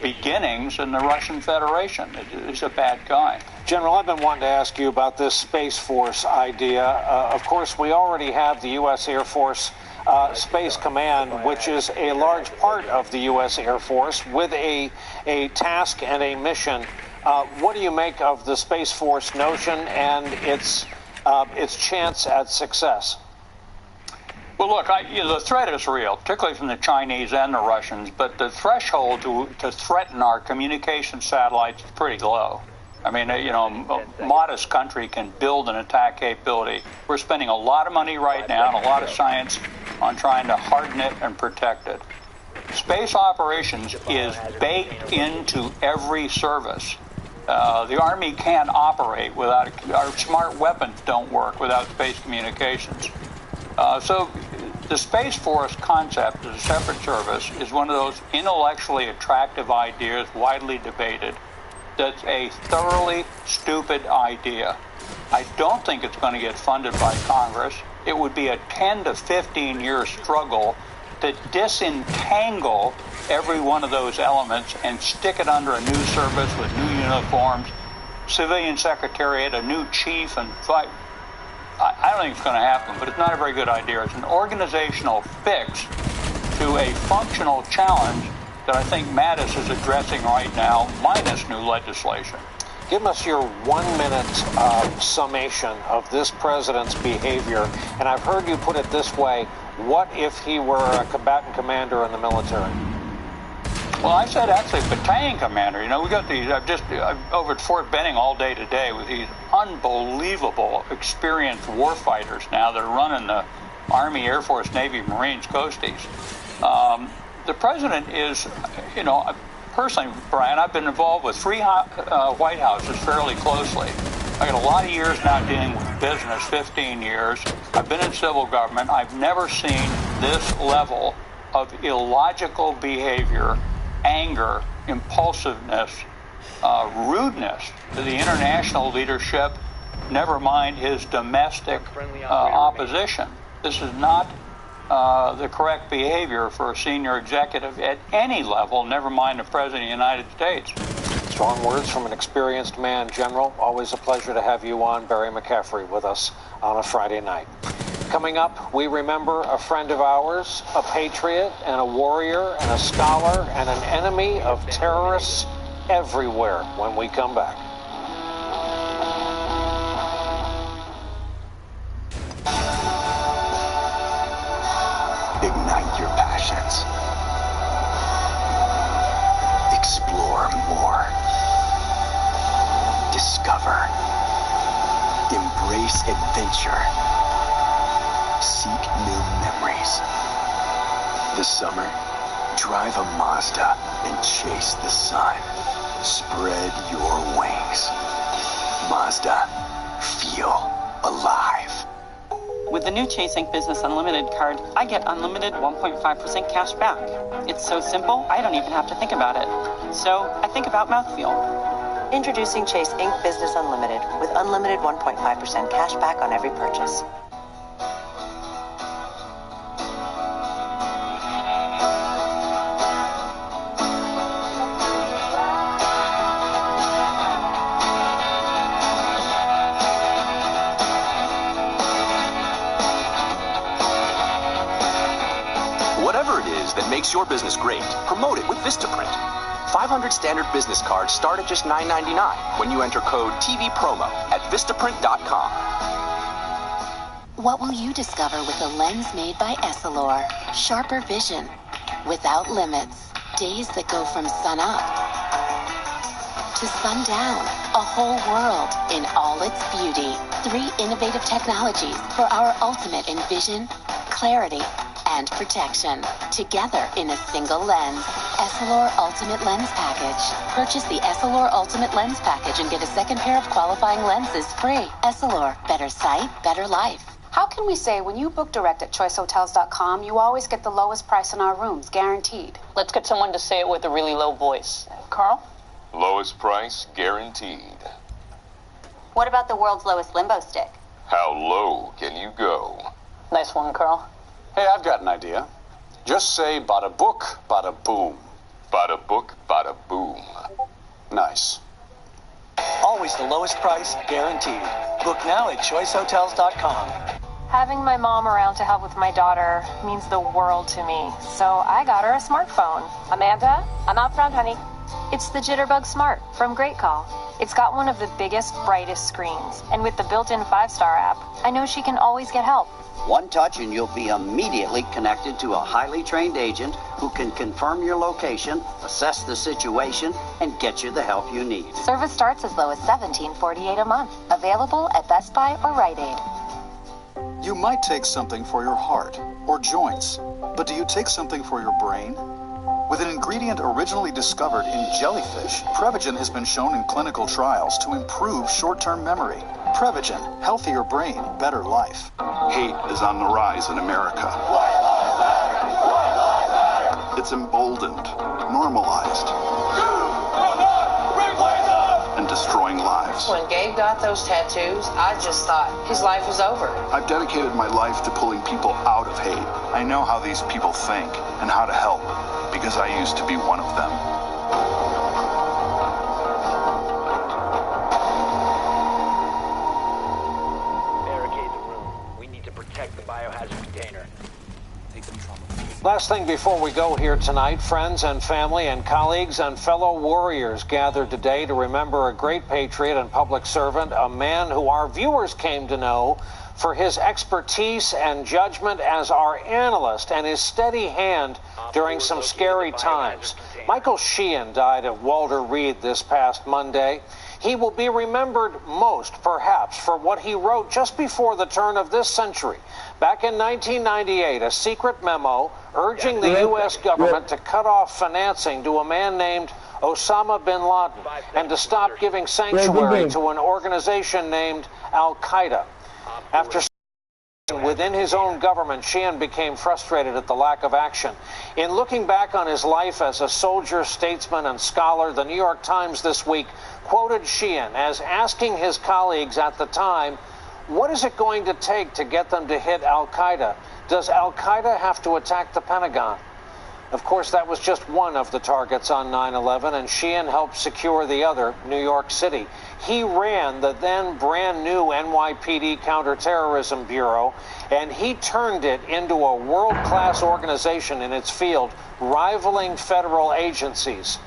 beginnings in the Russian Federation. He's a bad guy. General, I've been wanting to ask you about this Space Force idea. Of course, we already have the U.S. Air Force Space Command, which is a large part of the U.S. Air Force with a task and a mission. What do you make of the Space Force notion and its chance at success? Well, look, the threat is real, particularly from the Chinese and the Russians, but the threshold to threaten our communication satellites is pretty low. I mean, a modest country can build an attack capability. We're spending a lot of money right now and a lot of science on trying to harden it and protect it. Space operations is baked into every service. The Army can't operate without, our smart weapons don't work without space communications. So the Space Force concept as a separate service is one of those intellectually attractive ideas, widely debated. That's a thoroughly stupid idea. I don't think it's going to get funded by Congress. It would be a 10 to 15 year struggle to disentangle every one of those elements and stick it under a new service with new uniforms, civilian secretariat, a new chief, and fight. I don't think it's going to happen, but it's not a very good idea. It's an organizational fix to a functional challenge that I think Mattis is addressing right now, minus new legislation. Give us your 1 minute summation of this president's behavior. And I've heard you put it this way: what if he were a combatant commander in the military? Well, I said actually battalion commander. We got these, I'm over at Fort Benning all day today with these unbelievable experienced warfighters now that are running the Army, Air Force, Navy, Marines, Coasties. The president is, personally, Brian, I've been involved with 3 White Houses fairly closely. I got a lot of years now dealing with business, 15 years. I've been in civil government. I've never seen this level of illogical behavior, anger, impulsiveness, rudeness to the international leadership, never mind his domestic opposition. This is not the correct behavior for a senior executive at any level, never mind the President of the United States. Strong words from an experienced man, General. Always a pleasure to have you on, Barry McCaffrey, with us on a Friday night. Coming up, we remember a friend of ours, a patriot and a warrior and a scholar and an enemy of terrorists everywhere when we come back. Ignite your passions. Explore more. Discover. Embrace adventure. Seek new memories. This summer, drive a Mazda and chase the sun. Spread your wings. Mazda. Feel alive. With the new Chase Ink Business Unlimited card, I get unlimited 1.5% cash back. It's so simple, I don't even have to think about it. So I think about mouthfeel. Introducing Chase Ink Business Unlimited with unlimited 1.5% cash back on every purchase. news that makes your business great, promote it with Vistaprint. 500 standard business cards start at just $9.99 when you enter code TVPromo at Vistaprint.com. What will you discover with a lens made by Essilor? Sharper vision, without limits. Days that go from sun up to sundown. A whole world in all its beauty. 3 innovative technologies for our ultimate in vision, clarity, and protection. Together in a single lens. Essilor Ultimate Lens Package. Purchase the Essilor Ultimate Lens Package and get a second pair of qualifying lenses free. Essilor. Better sight, better life. How can we say when you book direct at choicehotels.com, you always get the lowest price in our rooms, guaranteed? Let's get someone to say it with a really low voice. Carl? Lowest price guaranteed. What about the world's lowest limbo stick? How low can you go? Nice one, Carl. Hey, I've got an idea. Just say bada book, bada boom. Bada book, bada boom. Nice. Always the lowest price, guaranteed. Book now at choicehotels.com. Having my mom around to help with my daughter means the world to me, so I got her a smartphone. Amanda, I'm out front, honey. It's the Jitterbug Smart from Great Call. It's got one of the biggest, brightest screens, and with the built-in 5-star app, I know she can always get help. One touch and you'll be immediately connected to a highly trained agent who can confirm your location, assess the situation, and get you the help you need. Service starts as low as $17.48 a month. Available at Best Buy or Rite Aid. You might take something for your heart or joints, but do you take something for your brain? With an ingredient originally discovered in jellyfish, Prevagen has been shown in clinical trials to improve short-term memory. Prevagen, healthier brain, better life. Hate is on the rise in America. It's emboldened, normalized, and destroying lives. When Gabe got those tattoos, I just thought his life was over. I've dedicated my life to pulling people out of hate. I know how these people think and how to help, because I used to be one of them. Barricade the room. We need to protect the biohazard container. Last thing before we go here tonight, friends and family and colleagues and fellow warriors gathered today to remember a great patriot and public servant, a man who our viewers came to know for his expertise and judgment as our analyst and his steady hand during some scary times. Michael Sheehan died at Walter Reed this past Monday. He will be remembered most, perhaps, for what he wrote just before the turn of this century. Back in 1998, a secret memo urging the U.S. government to cut off financing to a man named Osama bin Laden and to stop giving sanctuary to an organization named Al-Qaeda. After within his own government, Sheehan became frustrated at the lack of action. In looking back on his life as a soldier, statesman, and scholar, the New York Times this week quoted Sheehan as asking his colleagues at the time, what is it going to take to get them to hit Al-Qaeda? Does Al-Qaeda have to attack the Pentagon? Of course, that was just one of the targets on 9/11, and Sheehan helped secure the other, New York City. He ran the then brand new NYPD Counterterrorism Bureau, and he turned it into a world-class organization in its field, rivaling federal agencies.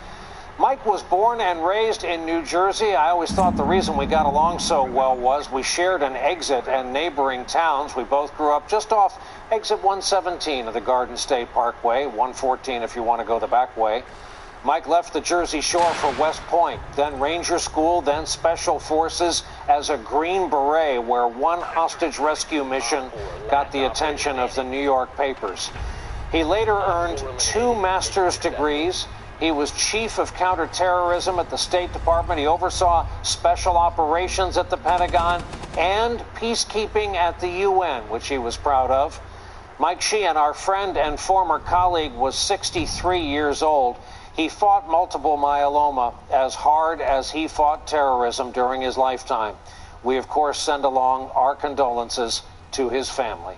Mike was born and raised in New Jersey. I always thought the reason we got along so well was we shared an exit and neighboring towns. We both grew up just off exit 117 of the Garden State Parkway, 114 if you want to go the back way. Mike left the Jersey Shore for West Point, then Ranger School, then Special Forces as a Green Beret, where one hostage rescue mission got the attention of the New York papers. He later earned 2 master's degrees. He was chief of counterterrorism at the State Department. He oversaw special operations at the Pentagon and peacekeeping at the UN, which he was proud of. Mike Sheehan, our friend and former colleague, was 63 years old. He fought multiple myeloma as hard as he fought terrorism during his lifetime. We, of course, send along our condolences to his family.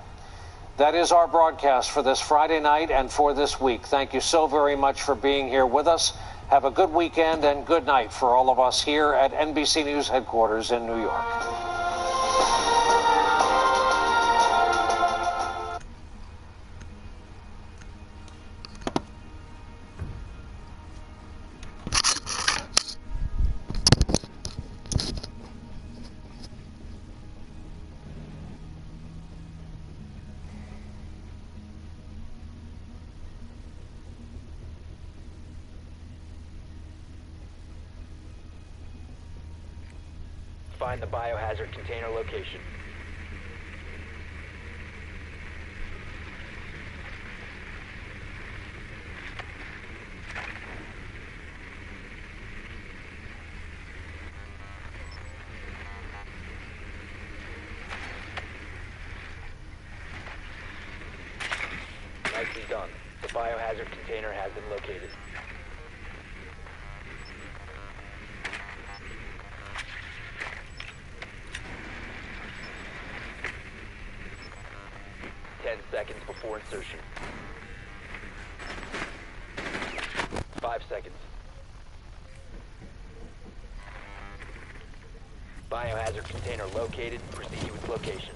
That is our broadcast for this Friday night and for this week. Thank you so very much for being here with us. Have a good weekend and good night for all of us here at NBC News headquarters in New York. find the biohazard container location. Nicely done. The biohazard container has been located. Seconds before insertion. 5 seconds. Biohazard container located. Proceed with location.